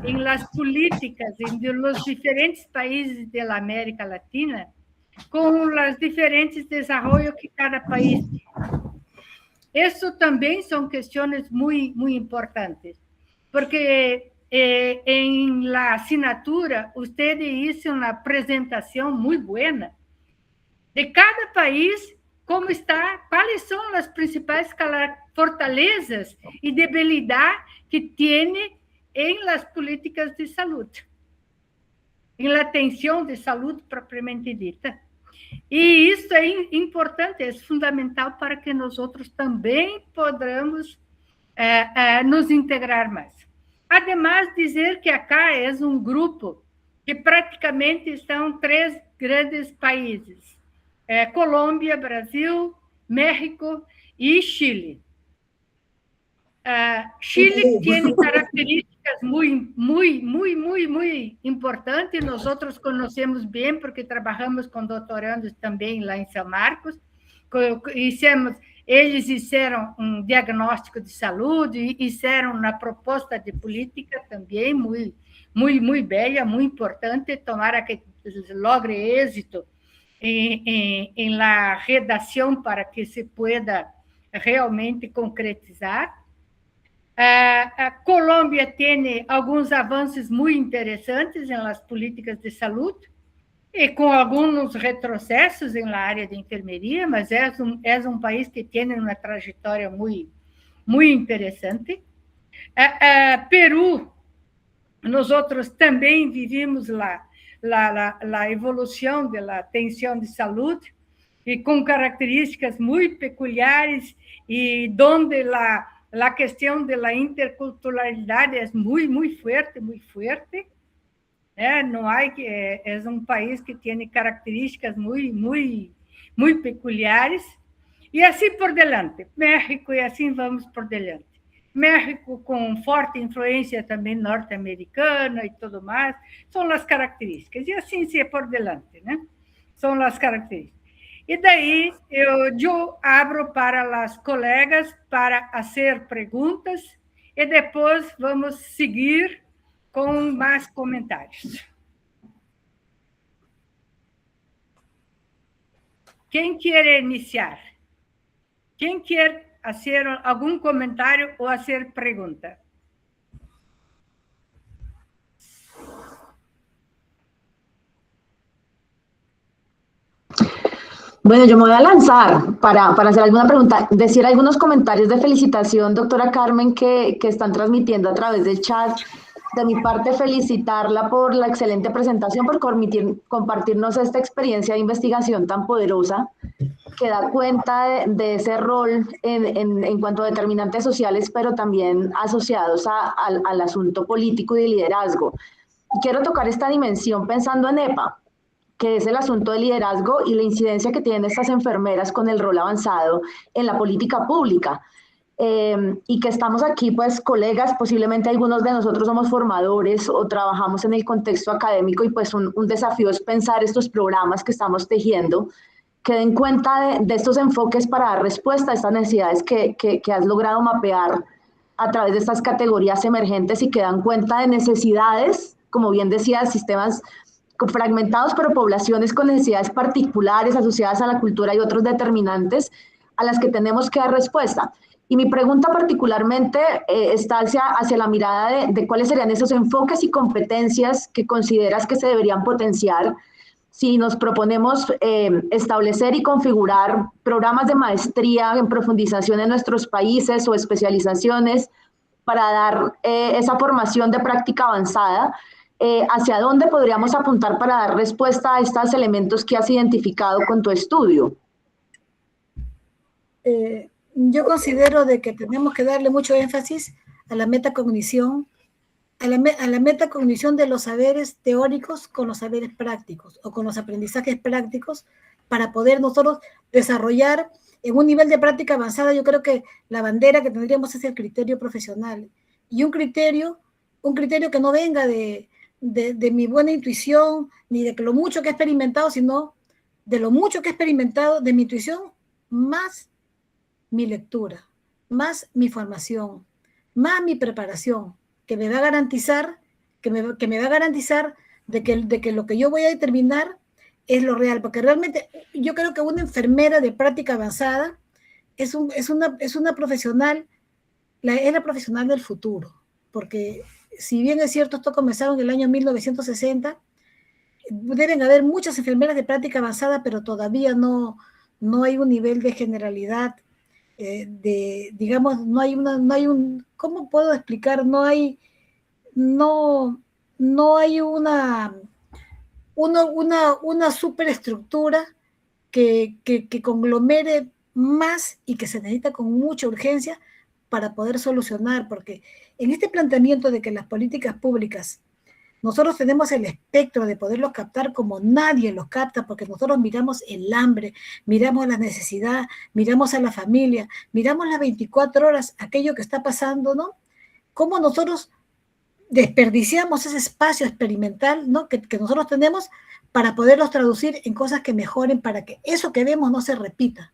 em las políticas em los diferentes países da América Latina com os diferentes desenvolvimentos que cada país tem? Isso também são questões muito importantes, porque em la assinatura você hizo uma apresentação muito boa de cada país, como está, quais são as principais fortalezas e debilidades que tem em las políticas de saúde, em la atenção de saúde propriamente dita. E isso é importante, é fundamental para que nós também podamos nos integrar mais. Ademais, dizer que acá é um grupo que praticamente são 3 grandes países: Colômbia, Brasil, México e Chile. Chile tem características muito importantes. Nós conhecemos bem, porque trabalhamos com doutorandos também lá em São Marcos. Eles fizeram um diagnóstico de saúde e fizeram uma proposta de política também muito bela, muito importante. Tomara que logre êxito em la redação para que se pueda realmente concretizar. A Colômbia tem alguns avanços muito interessantes nas políticas de saúde e com alguns retrocessos na área de enfermeria, mas é um país que tem uma trajetória muito interessante. Peru, nós também vivimos lá a evolução da atenção de saúde e com características muito peculiares e onde a questão da interculturalidade é muito forte. Não há é um país que tem características muito peculiares E assim por delante. México, e assim vamos por delante. México com forte influência também norte-americana e tudo mais, são as características. E assim se é por delante, né? São as características. E daí eu abro para as colegas para fazer perguntas e depois vamos seguir com mais comentários. Quem quer iniciar? Quem quer fazer algum comentário ou fazer pergunta? Bueno, yo me voy a lanzar para hacer alguna pregunta, decir algunos comentarios de felicitación, doctora Carmen, que están transmitiendo a través del chat. De mi parte, felicitarla por la excelente presentación, por compartirnos esta experiencia de investigación tan poderosa que da cuenta de ese rol en cuanto a determinantes sociales, pero también asociados al asunto político y de liderazgo. Quiero tocar esta dimensión pensando en EPA, que es el asunto de liderazgo y la incidencia que tienen estas enfermeras con el rol avanzado en la política pública. Y que estamos aquí, pues, colegas, posiblemente algunos de nosotros somos formadores o trabajamos en el contexto académico y pues un desafío es pensar estos programas que estamos tejiendo, que den cuenta de estos enfoques para dar respuesta a estas necesidades que has logrado mapear a través de estas categorías emergentes y que dan cuenta de necesidades, como bien decía, sistemas fragmentados, pero poblaciones con necesidades particulares asociadas a la cultura y otros determinantes a las que tenemos que dar respuesta. Y mi pregunta particularmente está hacia la mirada de cuáles serían esos enfoques y competencias que consideras que se deberían potenciar si nos proponemos establecer y configurar programas de maestría en profundización en nuestros países o especializaciones para dar esa formación de práctica avanzada. ¿Hacia dónde podríamos apuntar para dar respuesta a estos elementos que has identificado con tu estudio? Yo considero de que tenemos que darle mucho énfasis a la metacognición, a la metacognición de los saberes teóricos con los saberes prácticos o con los aprendizajes prácticos para poder nosotros desarrollar en un nivel de práctica avanzada. Yo creo que la bandera que tendríamos es el criterio profesional y un criterio que no venga de mi buena intuición ni de lo mucho que he experimentado, sino de lo mucho que he experimentado, de mi intuición más mi lectura, más mi formación, más mi preparación, que me va a garantizar, de que lo que yo voy a determinar es lo real, porque realmente yo creo que una enfermera de práctica avanzada es una profesional, es la profesional del futuro, porque si bien es cierto, esto comenzó en el año 1960, deben haber muchas enfermeras de práctica avanzada, pero todavía no hay un nivel de generalidad, digamos, no hay un, ¿cómo puedo explicar? No hay una superestructura que conglomere más y que se necesita con mucha urgencia para poder solucionar, porque en este planteamiento de que las políticas públicas, nosotros tenemos el espectro de poderlos captar como nadie los capta, porque nosotros miramos el hambre, miramos la necesidad, miramos a la familia, miramos las 24 horas, aquello que está pasando, ¿no? Cómo nosotros desperdiciamos ese espacio experimental, ¿no? que nosotros tenemos para poderlos traducir en cosas que mejoren, para que eso que vemos no se repita.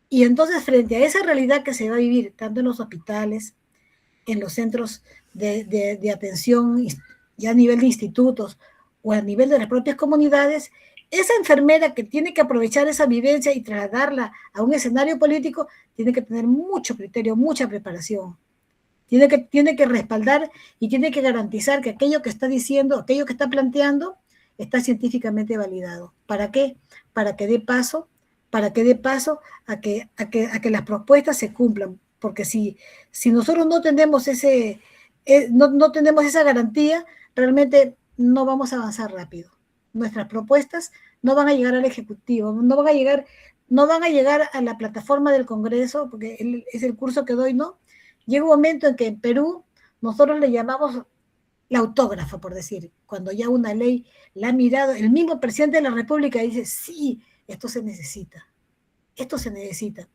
Y entonces, frente a esa realidad que se va a vivir, tanto en los hospitales, en los centros de atención, ya a nivel de institutos o a nivel de las propias comunidades, esa enfermera que tiene que aprovechar esa vivencia y trasladarla a un escenario político, tiene que tener mucho criterio, mucha preparación. Tiene que respaldar y tiene que garantizar que aquello que está diciendo, aquello que está planteando, está científicamente validado. ¿Para qué? Para que dé paso a que las propuestas se cumplan. Porque si nosotros no tenemos no tenemos esa garantía, realmente no vamos a avanzar rápido. Nuestras propuestas no van a llegar al Ejecutivo, no van a llegar a la plataforma del Congreso, porque es el curso que doy, ¿no? Llega un momento en que en Perú nosotros le llamamos la autógrafa, por decir, cuando ya una ley la ha mirado, el mismo presidente de la República dice, sí, esto se necesita. Esto se necesita.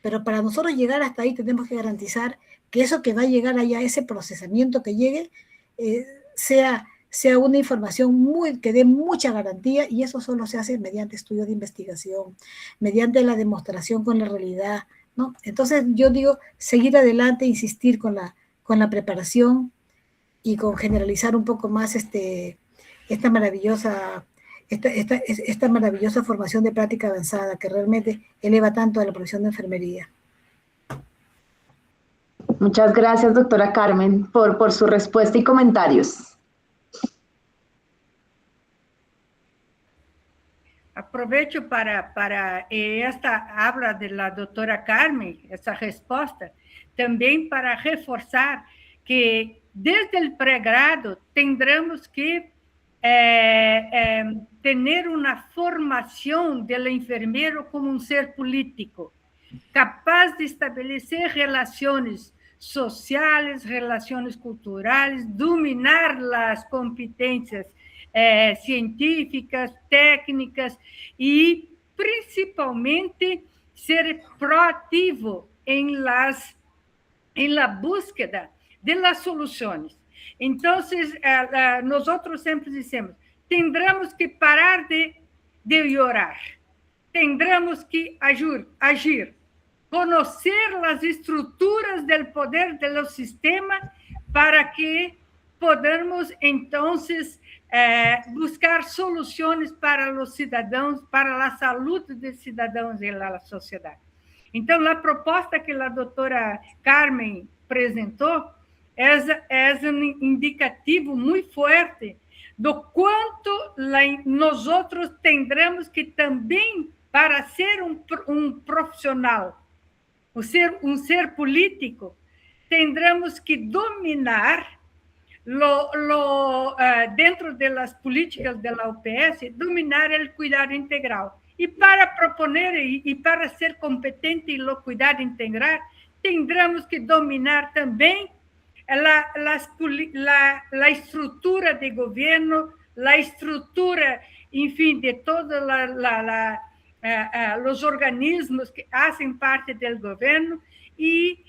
Pero para nosotros llegar hasta ahí tenemos que garantizar que eso que va a llegar allá, ese procesamiento que llegue, sea una información que dé mucha garantía, y eso solo se hace mediante estudios de investigación, mediante la demostración con la realidad, ¿no? Entonces yo digo, seguir adelante, insistir con la preparación y con generalizar un poco más esta maravillosa formación de práctica avanzada que realmente eleva tanto a la profesión de enfermería. Muchas gracias, doctora Carmen, por su respuesta y comentarios. Aprovecho para esta habla de la doctora Carmen, essa resposta, também para reforçar que desde el pregrado tendremos que tener una formación del enfermero como un ser político, capaz de establecer relaciones sociales, relaciones culturales, dominar las competencias científicas, técnicas y principalmente ser proactivo en la búsqueda de las soluciones. Entonces, nosotros siempre decimos, tendremos que parar de llorar, tendremos que agir, conocer las estructuras del poder de los sistemas para que podamos, entonces, buscar soluções para os cidadãos, para a saúde dos cidadãos e da sociedade. Então, a proposta que a doutora Carmen apresentou é um indicativo muito forte do quanto nós outros tendremos que também, para ser um profissional, um ser político, tendremos que dominar dentro de las políticas de la OPS, dominar el cuidado integral. Y para proponer y para ser competente en lo cuidado integral, tendremos que dominar también la estructura de gobierno, la estructura, en fin, de todos los organismos que hacen parte del gobierno y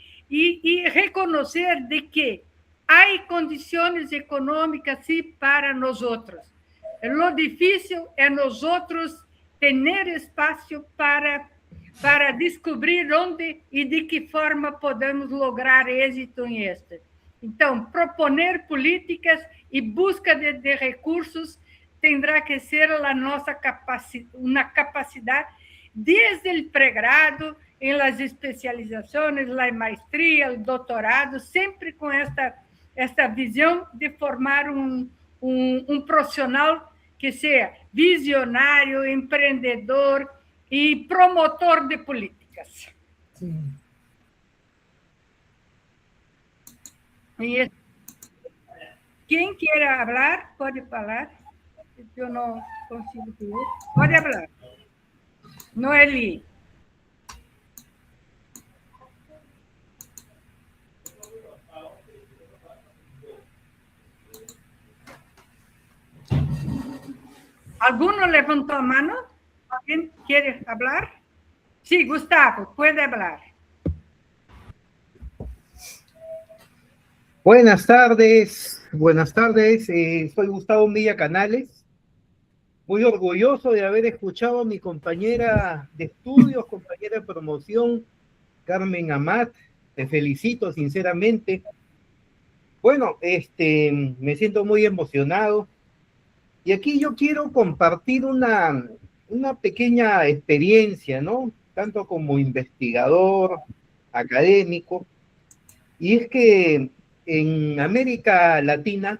reconocer de que hay condiciones económicas, sí, para nosotros. Lo difícil es nosotros tener espacio para descobrir dónde y de qué forma podemos lograr éxito en esto. Entonces, proponer políticas y busca de recursos tendrá que ser una capacidad desde el pregrado, en las especializaciones, la maestría, el doctorado, siempre con esta visão de formar um profissional que seja visionário, empreendedor e promotor de políticas. Sim. Quem queira falar, pode falar. Eu não consigo ver. Pode falar. Noeli. ¿Alguno levantó mano? ¿Alguien quiere hablar? Sí, Gustavo, puede hablar. Buenas tardes. Soy Gustavo Milla Canales. Muy orgulloso de haber escuchado a mi compañera de estudios, compañera de promoción, Carmen Amat. Te felicito sinceramente. Bueno, me siento muy emocionado. Y aquí yo quiero compartir una pequeña experiencia, ¿no? Tanto como investigador, académico. Y es que en América Latina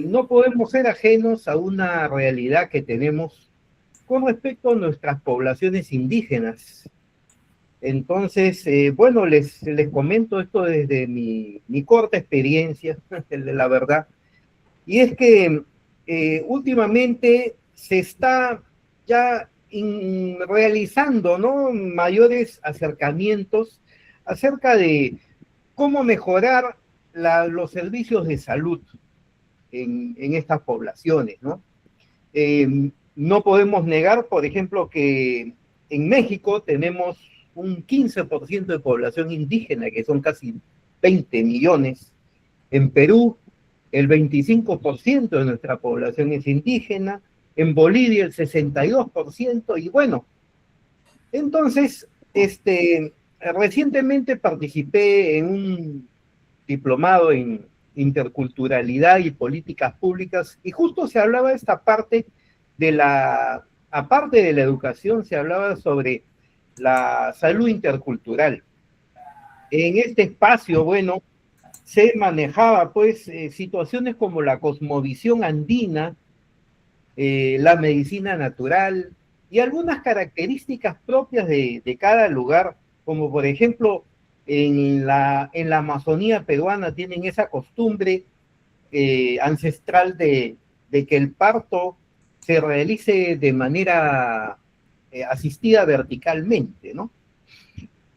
no podemos ser ajenos a una realidad que tenemos con respecto a nuestras poblaciones indígenas. Entonces, bueno, les comento esto desde mi corta experiencia, la verdad. Y es que últimamente se está ya realizando, ¿no?, mayores acercamientos acerca de cómo mejorar los servicios de salud en estas poblaciones, ¿no? No podemos negar, por ejemplo, que en México tenemos un 15% de población indígena, que son casi 20 millones. En Perú, el 25% de nuestra población es indígena. En Bolivia, el 62%. Y bueno, entonces, recientemente participé en un diplomado en interculturalidad y políticas públicas, y justo se hablaba de esta parte aparte de la educación, se hablaba sobre la salud intercultural. En este espacio, bueno, se manejaba pues situaciones como la cosmovisión andina, la medicina natural y algunas características propias de cada lugar, como por ejemplo en la Amazonía peruana tienen esa costumbre ancestral de que el parto se realice de manera asistida verticalmente, ¿no?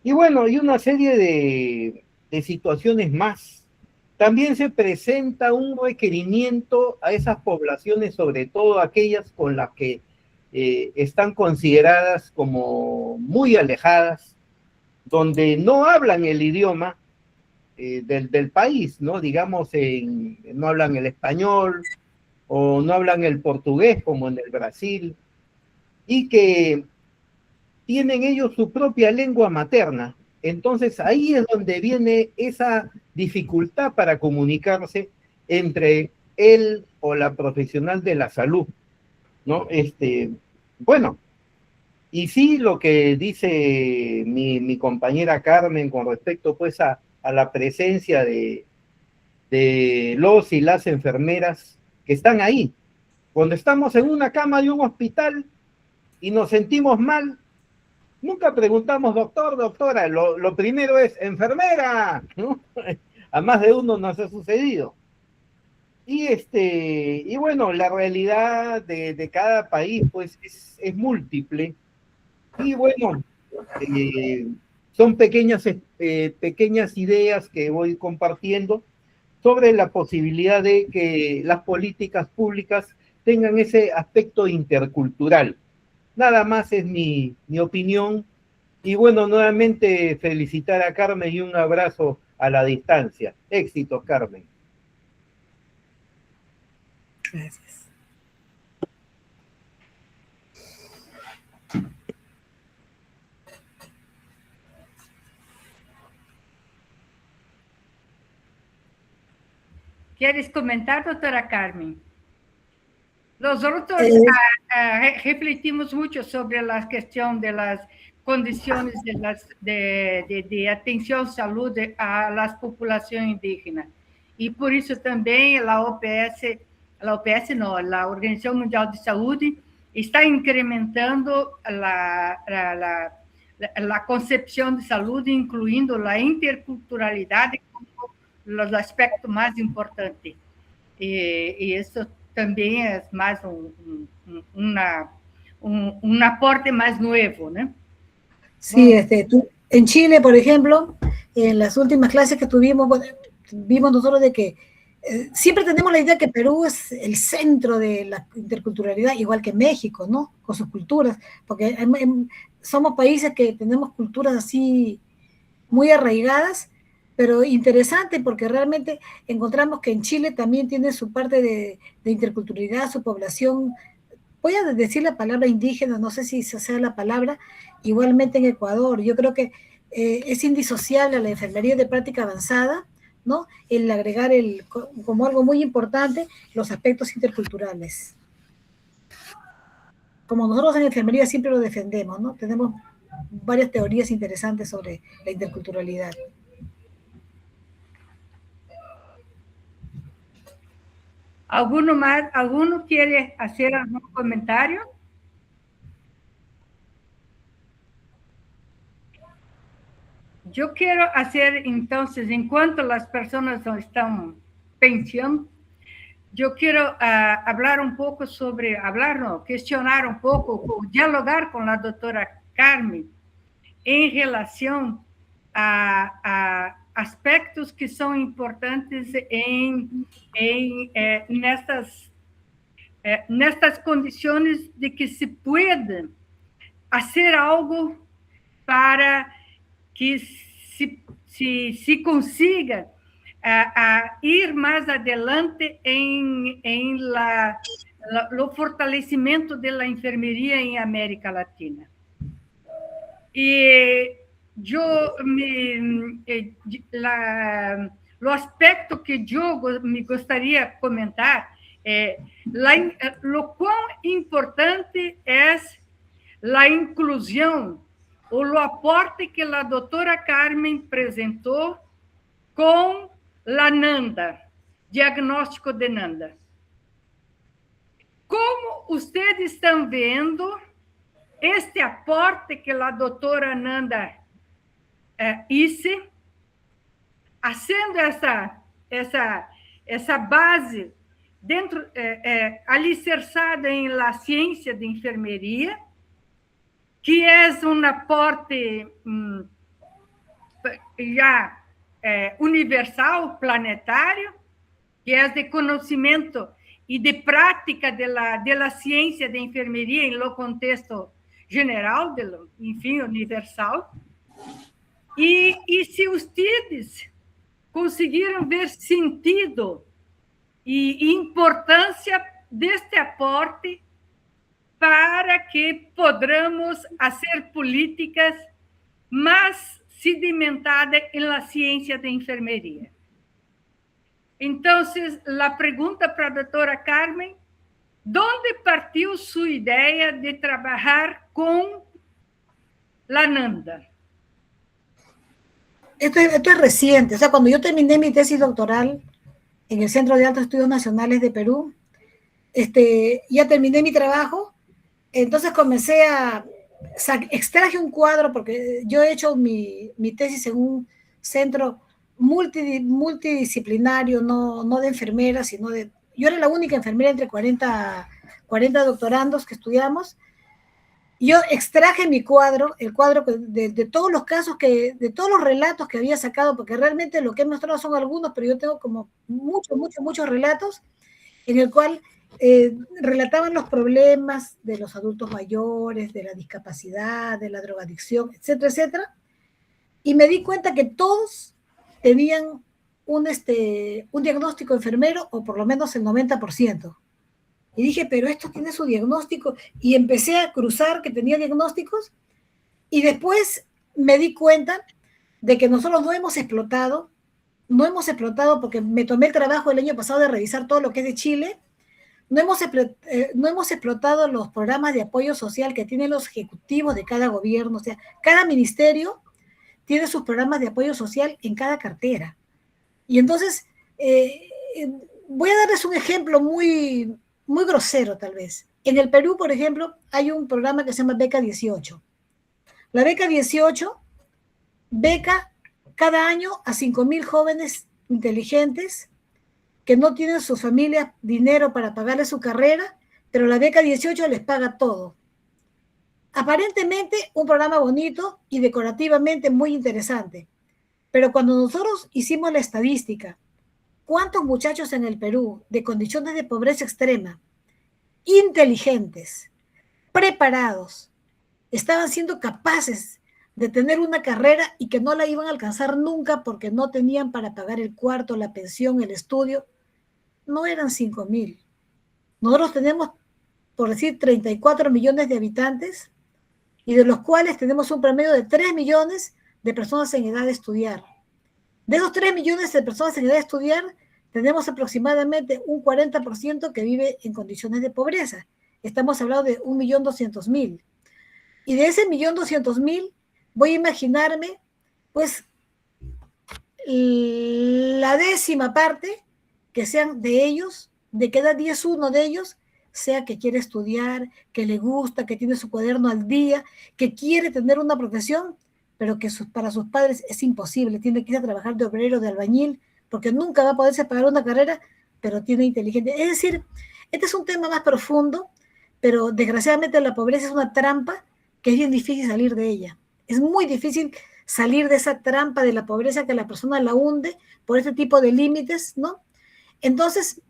Y bueno, y una serie de situaciones más. También se presenta un requerimiento a esas poblaciones, sobre todo aquellas con las que están consideradas como muy alejadas, donde no hablan el idioma del país, ¿no? Digamos, no hablan el español o no hablan el portugués como en el Brasil, y que tienen ellos su propia lengua materna. Entonces ahí es donde viene esa dificultad para comunicarse entre él o la profesional de la salud, ¿no? Bueno, y sí lo que dice mi compañera Carmen con respecto pues a la presencia de los y las enfermeras que están ahí. Cuando estamos en una cama de un hospital y nos sentimos mal, nunca preguntamos doctor, doctora, lo primero es enfermera, ¿no? A más de uno nos ha sucedido. Y bueno, la realidad de cada país pues es múltiple. Y bueno, son pequeñas ideas que voy compartiendo sobre la posibilidad de que las políticas públicas tengan ese aspecto intercultural. Nada más es mi opinión. Y bueno, nuevamente felicitar a Carmen y un abrazo a la distancia. Éxitos, Carmen. Gracias. ¿Quieres comentar, doctora Carmen? Nosotros refletimos mucho sobre la cuestión de las condiciones de atención salud a las poblaciones indígenas. Y por eso también la Organización Mundial de Salud está incrementando la concepción de salud, incluyendo la interculturalidad como los aspectos más importantes. Y eso también es más un aporte más nuevo, ¿no? Sí, en Chile, por ejemplo, en las últimas clases que tuvimos, bueno, vimos nosotros de que siempre tenemos la idea que Perú es el centro de la interculturalidad, igual que México, ¿no? Con sus culturas, porque somos países que tenemos culturas así muy arraigadas, pero interesante porque realmente encontramos que en Chile también tiene su parte de interculturalidad, su población. Voy a decir la palabra indígena, no sé si sea la palabra, igualmente en Ecuador. Yo creo que es indisociable a la enfermería de práctica avanzada, ¿no? El agregar como algo muy importante los aspectos interculturales. Como nosotros en enfermería siempre lo defendemos, ¿no? Tenemos varias teorías interesantes sobre la interculturalidad. ¿Alguno quiere hacer algún comentario? Yo quiero hacer entonces, en cuanto las personas están pensando, yo quiero hablar un poco cuestionar un poco, dialogar con la doctora Carmen en relación a aspectos que son importantes en estas condiciones de que se pueda hacer algo para que se consiga a ir mais adelante em lo fortalecimento da enfermeria em América Latina. E o aspecto que eu me gostaria de comentar é o quão importante é a inclusão ou o aporte que a doutora Carmen apresentou com a NANDA, diagnóstico de NANDA. Como vocês estão vendo este aporte que a doutora Nanda hizo, haciendo essa base dentro, alicerçada em la ciência de enfermeria, que é um aporte já universal, planetário, que é de conhecimento e de prática da ciência de enfermeria em lo contexto general, enfim, universal. E se vocês conseguiram ver sentido e importância deste aporte para que podamos fazer políticas mais sedimentadas na ciência de enfermeria. Então, a pergunta para a doutora Carmen: ¿dónde partiu sua ideia de trabalhar com la NANDA? Esto es reciente, o sea, cuando yo terminé mi tesis doctoral en el Centro de Altos Estudios Nacionales de Perú, ya terminé mi trabajo, entonces comencé extraje un cuadro, porque yo he hecho mi tesis en un centro multidisciplinario, no de enfermeras, sino yo era la única enfermera entre 40 doctorandos que estudiamos. Yo extraje mi cuadro, el cuadro de todos los casos, de todos los relatos que había sacado, porque realmente lo que he mostrado son algunos, pero yo tengo como muchos relatos en el cual relataban los problemas de los adultos mayores, de la discapacidad, de la drogadicción, etcétera, etcétera. Y me di cuenta que todos tenían un diagnóstico enfermero, o por lo menos el 90%. Y dije, pero esto tiene su diagnóstico. Y empecé a cruzar que tenía diagnósticos. Y después me di cuenta de que nosotros no hemos explotado porque me tomé el trabajo el año pasado de revisar todo lo que es de Chile. No hemos explotado los programas de apoyo social que tienen los ejecutivos de cada gobierno. O sea, cada ministerio tiene sus programas de apoyo social en cada cartera. Y entonces, voy a darles un ejemplo muy grosero, tal vez. En el Perú, por ejemplo, hay un programa que se llama Beca 18. La Beca 18 beca cada año a 5.000 jóvenes inteligentes que no tienen sus familias dinero para pagarle su carrera, pero la Beca 18 les paga todo. Aparentemente un programa bonito y decorativamente muy interesante, pero cuando nosotros hicimos la estadística, ¿cuántos muchachos en el Perú de condiciones de pobreza extrema, inteligentes, preparados, estaban siendo capaces de tener una carrera y que no la iban a alcanzar nunca porque no tenían para pagar el cuarto, la pensión, el estudio? No eran 5.000. Nosotros tenemos, por decir, 34 millones de habitantes, y de los cuales tenemos un promedio de 3 millones de personas en edad de estudiar. De esos 3 millones de personas en edad de estudiar, tenemos aproximadamente un 40% que vive en condiciones de pobreza. Estamos hablando de 1.200.000. Y de ese 1.200.000, voy a imaginarme, pues, la 10ª parte que sean de ellos, de cada 10 uno de ellos, sea que quiere estudiar, que le gusta, que tiene su cuaderno al día, que quiere tener una profesión, pero que para sus padres es imposible, tiene que ir a trabajar de obrero, de albañil, porque nunca va a poderse pagar una carrera, pero tiene inteligencia. Es decir, este es un tema más profundo, pero desgraciadamente la pobreza es una trampa que es bien difícil salir de ella. Es muy difícil salir de esa trampa de la pobreza que la persona la hunde por este tipo de límites, ¿no? Entonces,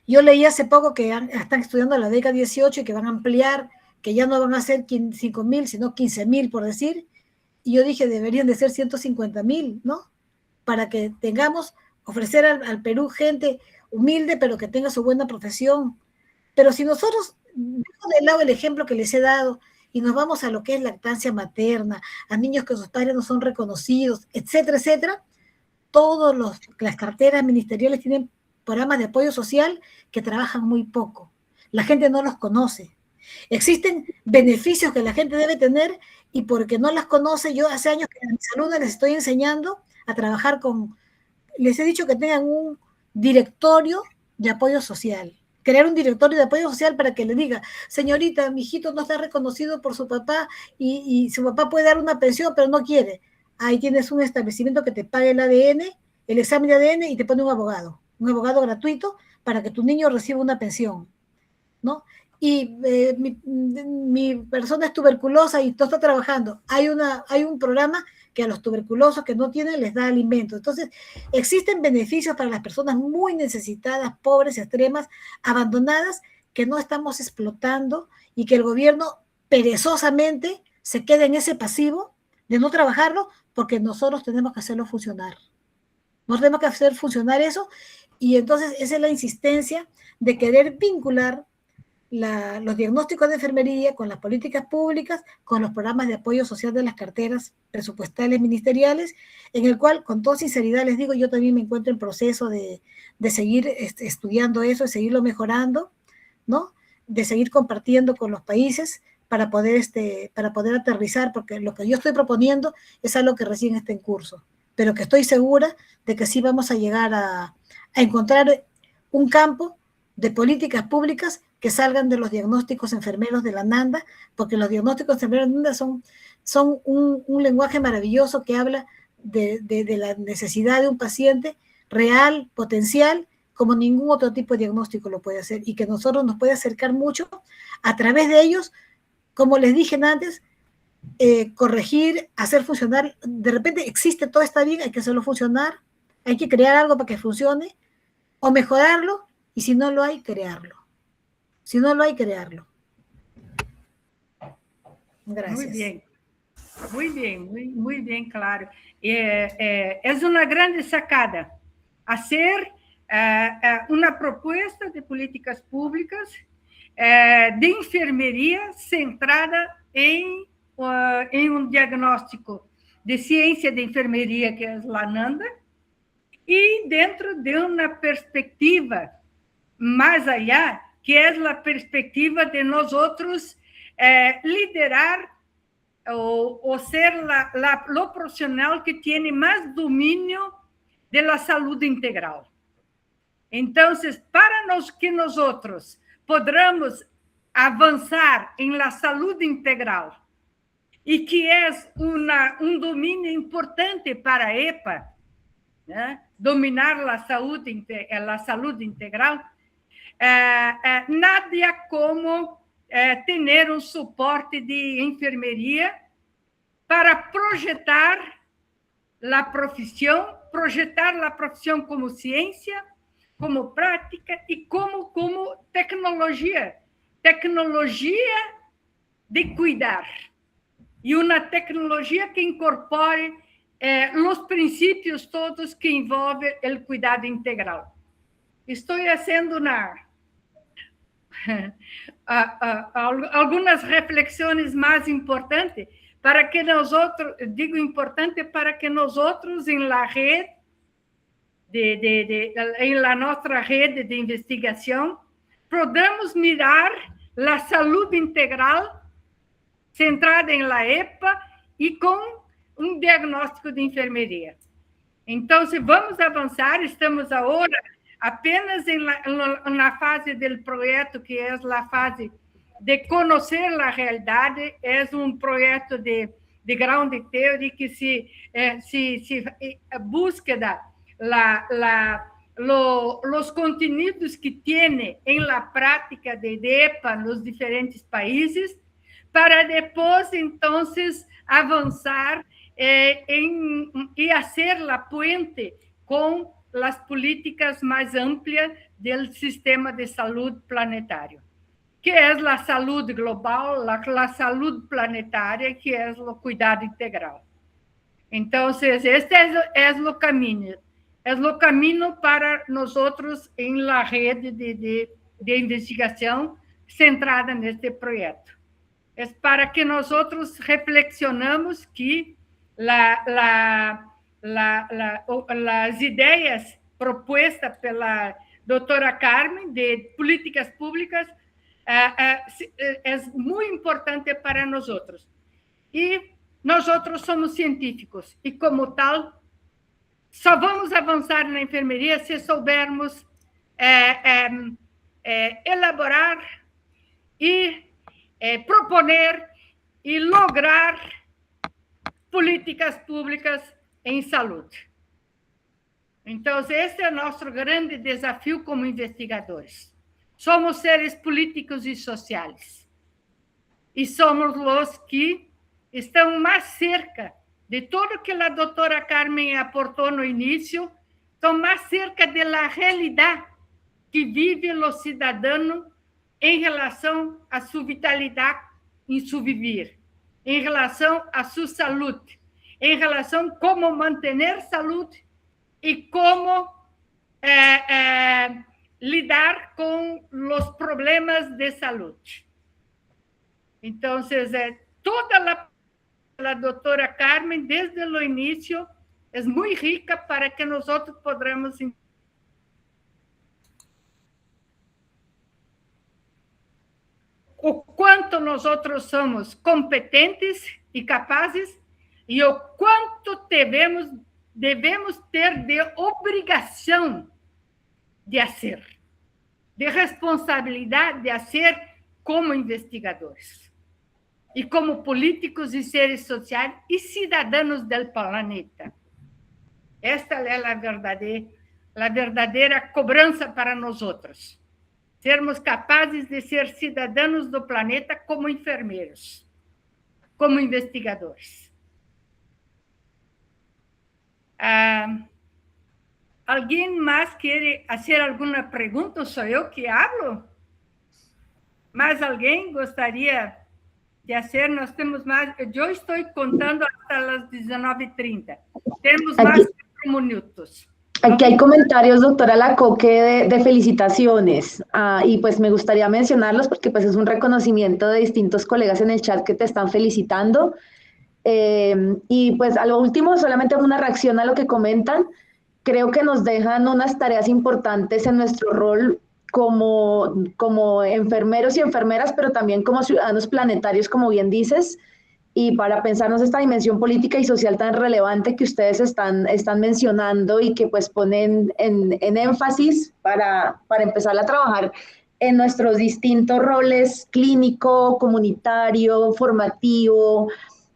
yo leí hace poco que están estudiando la Beca 18 y que van a ampliar que ya no van a ser 5.000, sino 15.000, por decir, y yo dije, deberían de ser 150.000, ¿no? Para que tengamos, ofrecer al Perú gente humilde, pero que tenga su buena profesión. Pero si nosotros, dejo de lado el ejemplo que les he dado, y nos vamos a lo que es lactancia materna, a niños que sus padres no son reconocidos, etcétera, etcétera, todas las carteras ministeriales tienen programas de apoyo social que trabajan muy poco. La gente no los conoce. Existen beneficios que la gente debe tener y porque no las conoce, yo hace años que a mis alumnos les estoy enseñando a trabajar les he dicho que tengan un directorio de apoyo social. Crear un directorio de apoyo social para que le diga, señorita, mi hijito no está reconocido por su papá y su papá puede dar una pensión, pero no quiere. Ahí tienes un establecimiento que te pague el ADN, el examen de ADN y te pone un abogado gratuito para que tu niño reciba una pensión, ¿no? Y mi persona es tuberculosa y todo está trabajando. Hay un programa que a los tuberculosos que no tienen les da alimento. Entonces, existen beneficios para las personas muy necesitadas, pobres, extremas, abandonadas, que no estamos explotando y que el gobierno perezosamente se queda en ese pasivo de no trabajarlo porque nosotros tenemos que hacerlo funcionar. Nosotros tenemos que hacer funcionar eso y entonces esa es la insistencia de querer vincular los diagnósticos de enfermería con las políticas públicas, con los programas de apoyo social de las carteras presupuestales ministeriales, en el cual, con toda sinceridad les digo, yo también me encuentro en proceso de seguir estudiando eso, de seguirlo mejorando, ¿no? De seguir compartiendo con los países para poder aterrizar, porque lo que yo estoy proponiendo es algo que recién está en curso, pero que estoy segura de que sí vamos a llegar a encontrar un campo de políticas públicas que salgan de los diagnósticos enfermeros de la NANDA, porque los diagnósticos enfermeros de la NANDA son un lenguaje maravilloso que habla de la necesidad de un paciente real, potencial, como ningún otro tipo de diagnóstico lo puede hacer, y que nosotros nos puede acercar mucho a través de ellos, como les dije antes, corregir, hacer funcionar. De repente existe, todo está bien, hay que hacerlo funcionar, hay que crear algo para que funcione, o mejorarlo, y si no lo hay, crearlo. Si no lo hay, crearlo. Gracias. Muy bien, claro. Es una grande sacada hacer una propuesta de políticas públicas de enfermería centrada en un diagnóstico de ciencia de enfermería, que es la NANDA, y dentro de una perspectiva más allá, que es la perspectiva de nosotros liderar o ser lo profesional que tiene más dominio de la salud integral. Entonces, para que nosotros podamos avanzar en la salud integral, y que es un dominio importante para a EPA, ¿no? Dominar la salud integral, nada como ter um suporte de enfermeria para projetar a profissão como ciência, como prática e como tecnologia de cuidar, e uma tecnologia que incorpore os princípios todos que envolvem o cuidado integral. Estou fazendo algumas reflexões mais importantes para que nós outros, para que nós outros em la rede em la nossa rede de investigação podamos mirar a saúde integral centrada em la EPA e com um diagnóstico de enfermeria. Então, se vamos avançar, estamos agora apenas na fase do projeto, que é a fase de conhecer a realidade, é um projeto de ground theory que se busca os conteúdos que tem em la prática de EPA nos diferentes países, para depois, então, avançar e fazer a puente com as políticas mais amplas do sistema de saúde planetário. que es la salud global, la salud planetaria, que es el cuidado integral. Entonces, este es lo camino. Es lo camino para nosotros en la red de investigación centrada en este proyecto. Es para que nosotros reflexionamos que las ideas propuestas por la doctora Carmen de políticas públicas es muy importante para nosotros. Y nosotros somos científicos y como tal, só vamos avançar na enfermeria se soubermos elaborar e proponer e lograr políticas públicas em saúde. Então, esse é o nosso grande desafio como investigadores. Somos seres políticos e sociais. E somos os que estão mais cerca de tudo que a doutora Carmen aportou no início, estão mais cerca da realidade que vive o cidadão em relação à sua vitalidade em seu viver, em relação à sua saúde, em relação a como manter saúde e como lidar com os problemas de saúde. Então, toda a doutora Carmen, desde o início, é muito rica para que nós podamos o quanto nós somos competentes e capazes e o quanto devemos ter de obrigação de fazer, de responsabilidade de fazer como investigadores e como políticos e seres sociais e cidadãos do planeta. Esta é a verdadeira cobrança para nós outros. Sermos capazes de ser cidadãos do planeta como enfermeiros, como investigadores. Alguém mais quer fazer alguma pergunta? Sou eu que hablo? Mais alguém gostaria de fazer? Nós temos mais... Eu estou contando até as 19h30. Temos mais 4 minutos. Aquí hay comentarios, doctora Lacoque, de felicitaciones, y pues me gustaría mencionarlos porque pues es un reconocimiento de distintos colegas en el chat que te están felicitando. Y pues a lo último, solamente una reacción a lo que comentan. Creo que nos dejan unas tareas importantes en nuestro rol como enfermeros y enfermeras, pero también como ciudadanos planetarios, como bien dices, y para pensarnos esta dimensión política y social tan relevante que ustedes están mencionando y que pues ponen en énfasis para empezar a trabajar en nuestros distintos roles clínico, comunitario, formativo,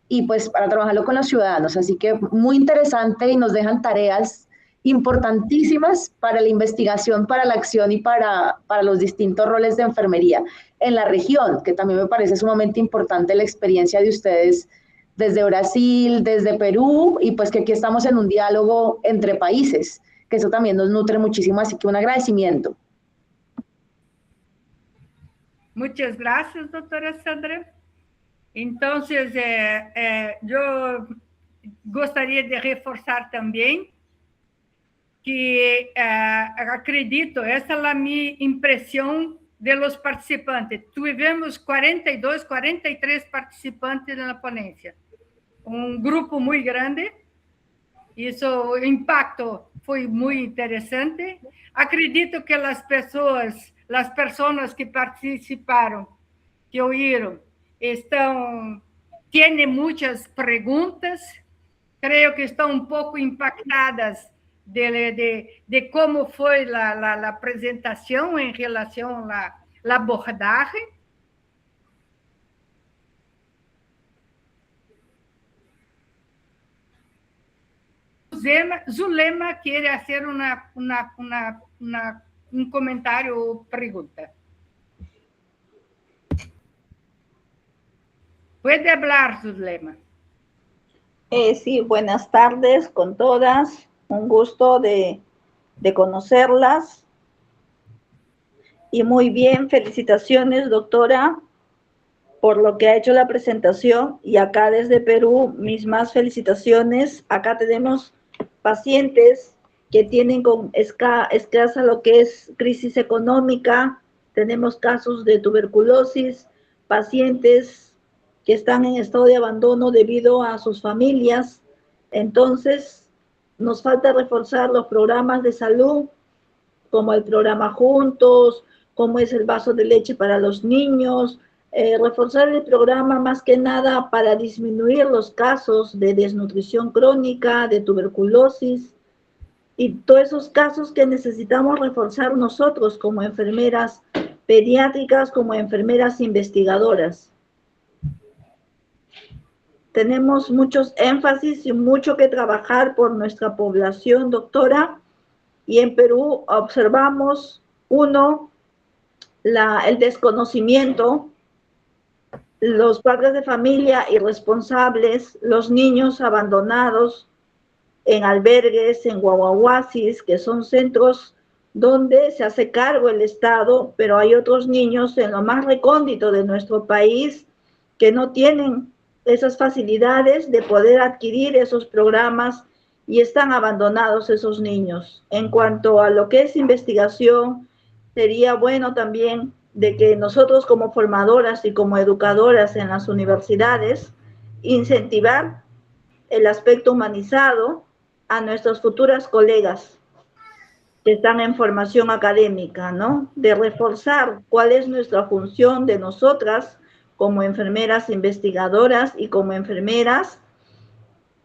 y pues para trabajarlo con los ciudadanos. Así que muy interesante y nos dejan tareas importantísimas para la investigación, para la acción y para los distintos roles de enfermería en la región, que también me parece sumamente importante la experiencia de ustedes desde Brasil, desde Perú, y pues que aquí estamos en un diálogo entre países, que eso también nos nutre muchísimo, así que un agradecimiento. Muchas gracias, doctora Sandra. Entonces, yo gostaria de reforçar também que acredito, essa é a minha impressão de los participantes. Tivemos 42, 43 participantes na ponência. Um grupo muito grande. Isso, o impacto foi muito interessante. Acredito que as pessoas que participaram, que ouviram, têm muitas perguntas. Creio que estão um pouco impactadas de como foi a apresentação em relação à abordagem. Zulema quer fazer um comentário ou pergunta. Pode falar, Zulema. Sí, buenas tardes con todas. Un gusto de conocerlas. Y muy bien, felicitaciones, doctora, por lo que ha hecho la presentación. Y acá desde Perú, mis más felicitaciones. Acá tenemos pacientes que tienen con escasa lo que es crisis económica, tenemos casos de tuberculosis, pacientes que están en estado de abandono debido a sus familias. Entonces, nos falta reforzar los programas de salud, como el programa Juntos, como es el vaso de leche para los niños, reforzar el programa más que nada para disminuir los casos de desnutrición crónica, de tuberculosis, y todos esos casos que necesitamos reforzar nosotros como enfermeras pediátricas, como enfermeras investigadoras. Tenemos muchos énfasis y mucho que trabajar por nuestra población, doctora, y en Perú observamos, uno, el desconocimiento, los padres de familia irresponsables, los niños abandonados en albergues, en guaguaguasis, que son centros donde se hace cargo el Estado, pero hay otros niños en lo más recóndito de nuestro país que no tienen esas facilidades de poder adquirir esos programas y están abandonados esos niños. En cuanto a lo que es investigación, sería bueno también de que nosotros como formadoras y como educadoras en las universidades, incentivar el aspecto humanizado a nuestras futuras colegas que están en formación académica, ¿no? De reforzar cuál es nuestra función de nosotras como enfermeras investigadoras y como enfermeras,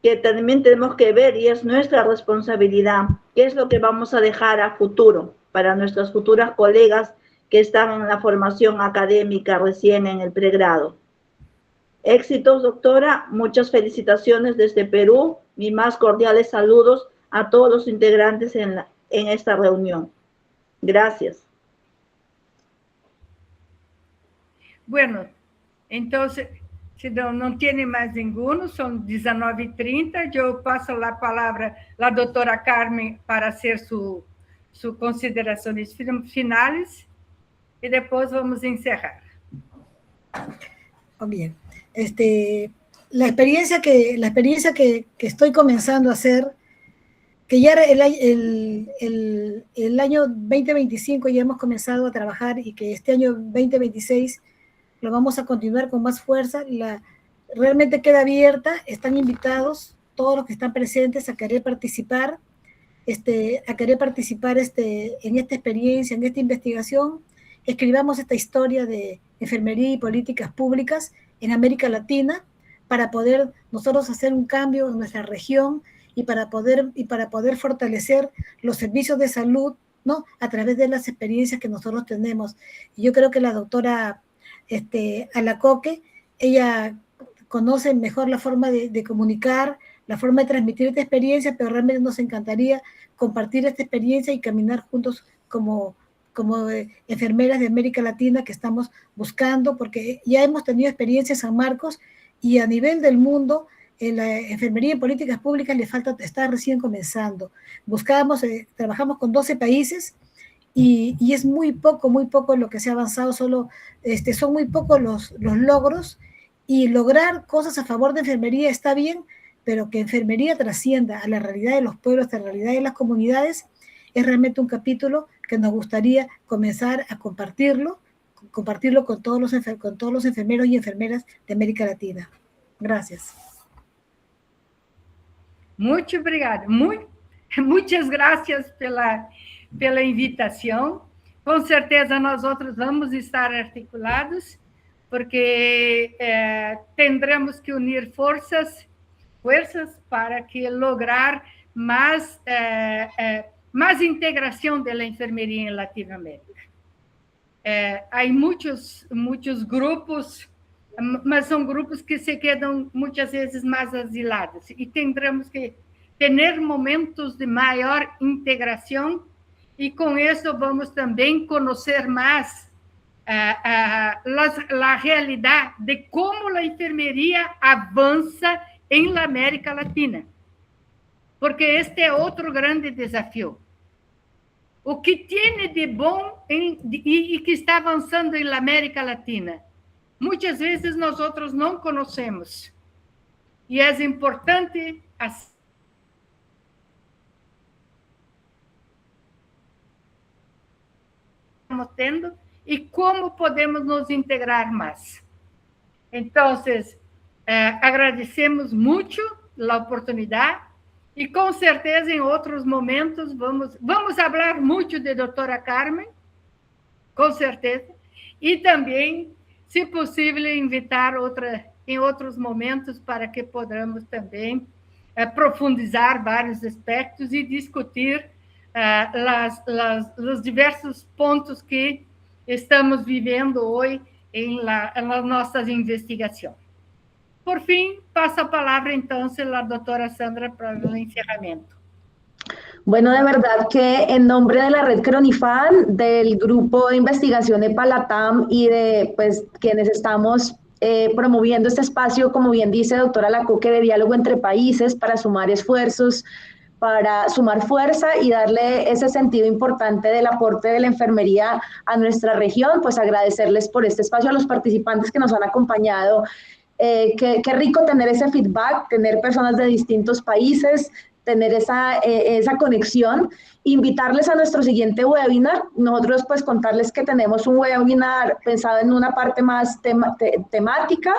que también tenemos que ver, y es nuestra responsabilidad, qué es lo que vamos a dejar a futuro para nuestras futuras colegas que están en la formación académica recién en el pregrado. Éxitos, doctora, muchas felicitaciones desde Perú, mis más cordiales saludos a todos los integrantes en esta reunión. Gracias. Bueno, entonces, se não tem mais ninguno, são 19h30, eu passo a palavra à doutora Carmen para hacer su considerações finais e depois vamos encerrar. Oh, bien. La experiencia que estoy comenzando a hacer, que ya el año 2025 ya hemos comenzado a trabajar y que este año 2026 lo vamos a continuar con más fuerza, realmente queda abierta, están invitados todos los que están presentes a querer participar, en esta experiencia, en esta investigación. Escribamos esta historia de enfermería y políticas públicas en América Latina para poder nosotros hacer un cambio en nuestra región y para poder fortalecer los servicios de salud, ¿no? A través de las experiencias que nosotros tenemos. Y yo creo que la doctora Alacoque, ella conoce mejor la forma de comunicar, la forma de transmitir esta experiencia, pero realmente nos encantaría compartir esta experiencia y caminar juntos como enfermeras de América Latina que estamos buscando, porque ya hemos tenido experiencia en San Marcos y a nivel del mundo la enfermería en políticas públicas le falta, está recién comenzando. Trabajamos con 12 países y es muy poco lo que se ha avanzado, son muy pocos los logros, y lograr cosas a favor de enfermería está bien, pero que enfermería trascienda a la realidad de los pueblos, a la realidad de las comunidades, es realmente un capítulo que nos gustaría comenzar a compartirlo con todos los enfermeros y enfermeras de América Latina. Gracias. Muito obrigada. Muitas graças pela invitação. Com certeza nós outros vamos estar articulados, porque tendremos que unir forças para que lograr mais integração da enfermeria em Latinoamérica. Há muitos grupos, mas são grupos que se quedam muitas vezes mais asilados, e tendremos que ter momentos de maior integração, e com isso vamos também conhecer mais a realidade de como a enfermeria avança em América Latina, porque este é outro grande desafio. o que tem de bom e que está avançando na América Latina. Muitas vezes nós outros não conhecemos. E é importante estamos tendo e como podemos nos integrar mais. Então, agradecemos muito a oportunidade e, com certeza, em outros momentos, vamos falar muito de doutora Carmen, com certeza, e também, se possível, invitar em outros momentos para que podamos também profundizar vários aspectos e discutir os diversos pontos que estamos vivendo hoje nas nossas investigações. Por fim, passo a palavra, entonces, a la doctora Sandra para el encerramiento. Bueno, de verdad que en nombre de la red Cronifan, del grupo de investigación EPALATAM y de pues, quienes estamos promoviendo este espacio, como bien dice doctora Lacoque, de diálogo entre países para sumar esfuerzos, para sumar fuerza y darle ese sentido importante del aporte de la enfermería a nuestra región, pues agradecerles por este espacio a los participantes que nos han acompañado. Qué rico tener ese feedback, tener personas de distintos países, tener esa conexión, invitarles a nuestro siguiente webinar. Nosotros pues contarles que tenemos un webinar pensado en una parte más temática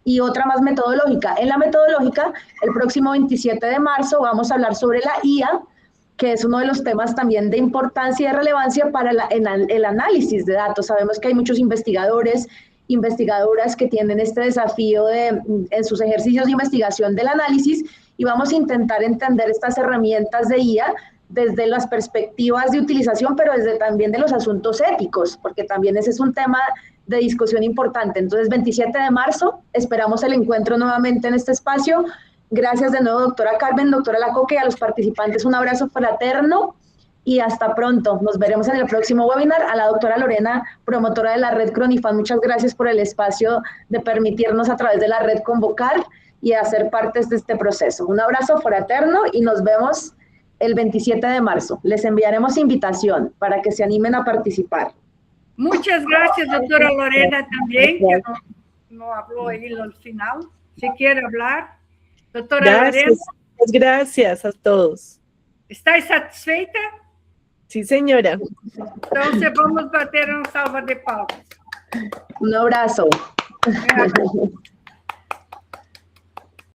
y otra más metodológica. En la metodológica, el próximo 27 de marzo vamos a hablar sobre la IA, que es uno de los temas también de importancia y de relevancia para el análisis de datos. Sabemos que hay muchos investigadoras que tienen este desafío en sus ejercicios de investigación del análisis, y vamos a intentar entender estas herramientas de IA desde las perspectivas de utilización, pero desde también de los asuntos éticos, porque también ese es un tema de discusión importante. Entonces, 27 de marzo, esperamos el encuentro nuevamente en este espacio. Gracias de nuevo, doctora Carmen, doctora Lacoque, y a los participantes un abrazo fraterno y hasta pronto. Nos veremos en el próximo webinar. A la doctora Lorena, promotora de la red Cronifan, muchas gracias por el espacio de permitirnos a través de la red convocar y hacer partes de este proceso. Un abrazo fraterno y nos vemos el 27 de marzo. Les enviaremos invitación para que se animen a participar. Muchas gracias, doctora Lorena, también, que no habló ahí al final. Si quiere hablar, doctora Lorena. Gracias a todos. ¿Está satisfeita? Sí, señora. Entonces vamos a bater una salva de palmas. Un abrazo. Gracias.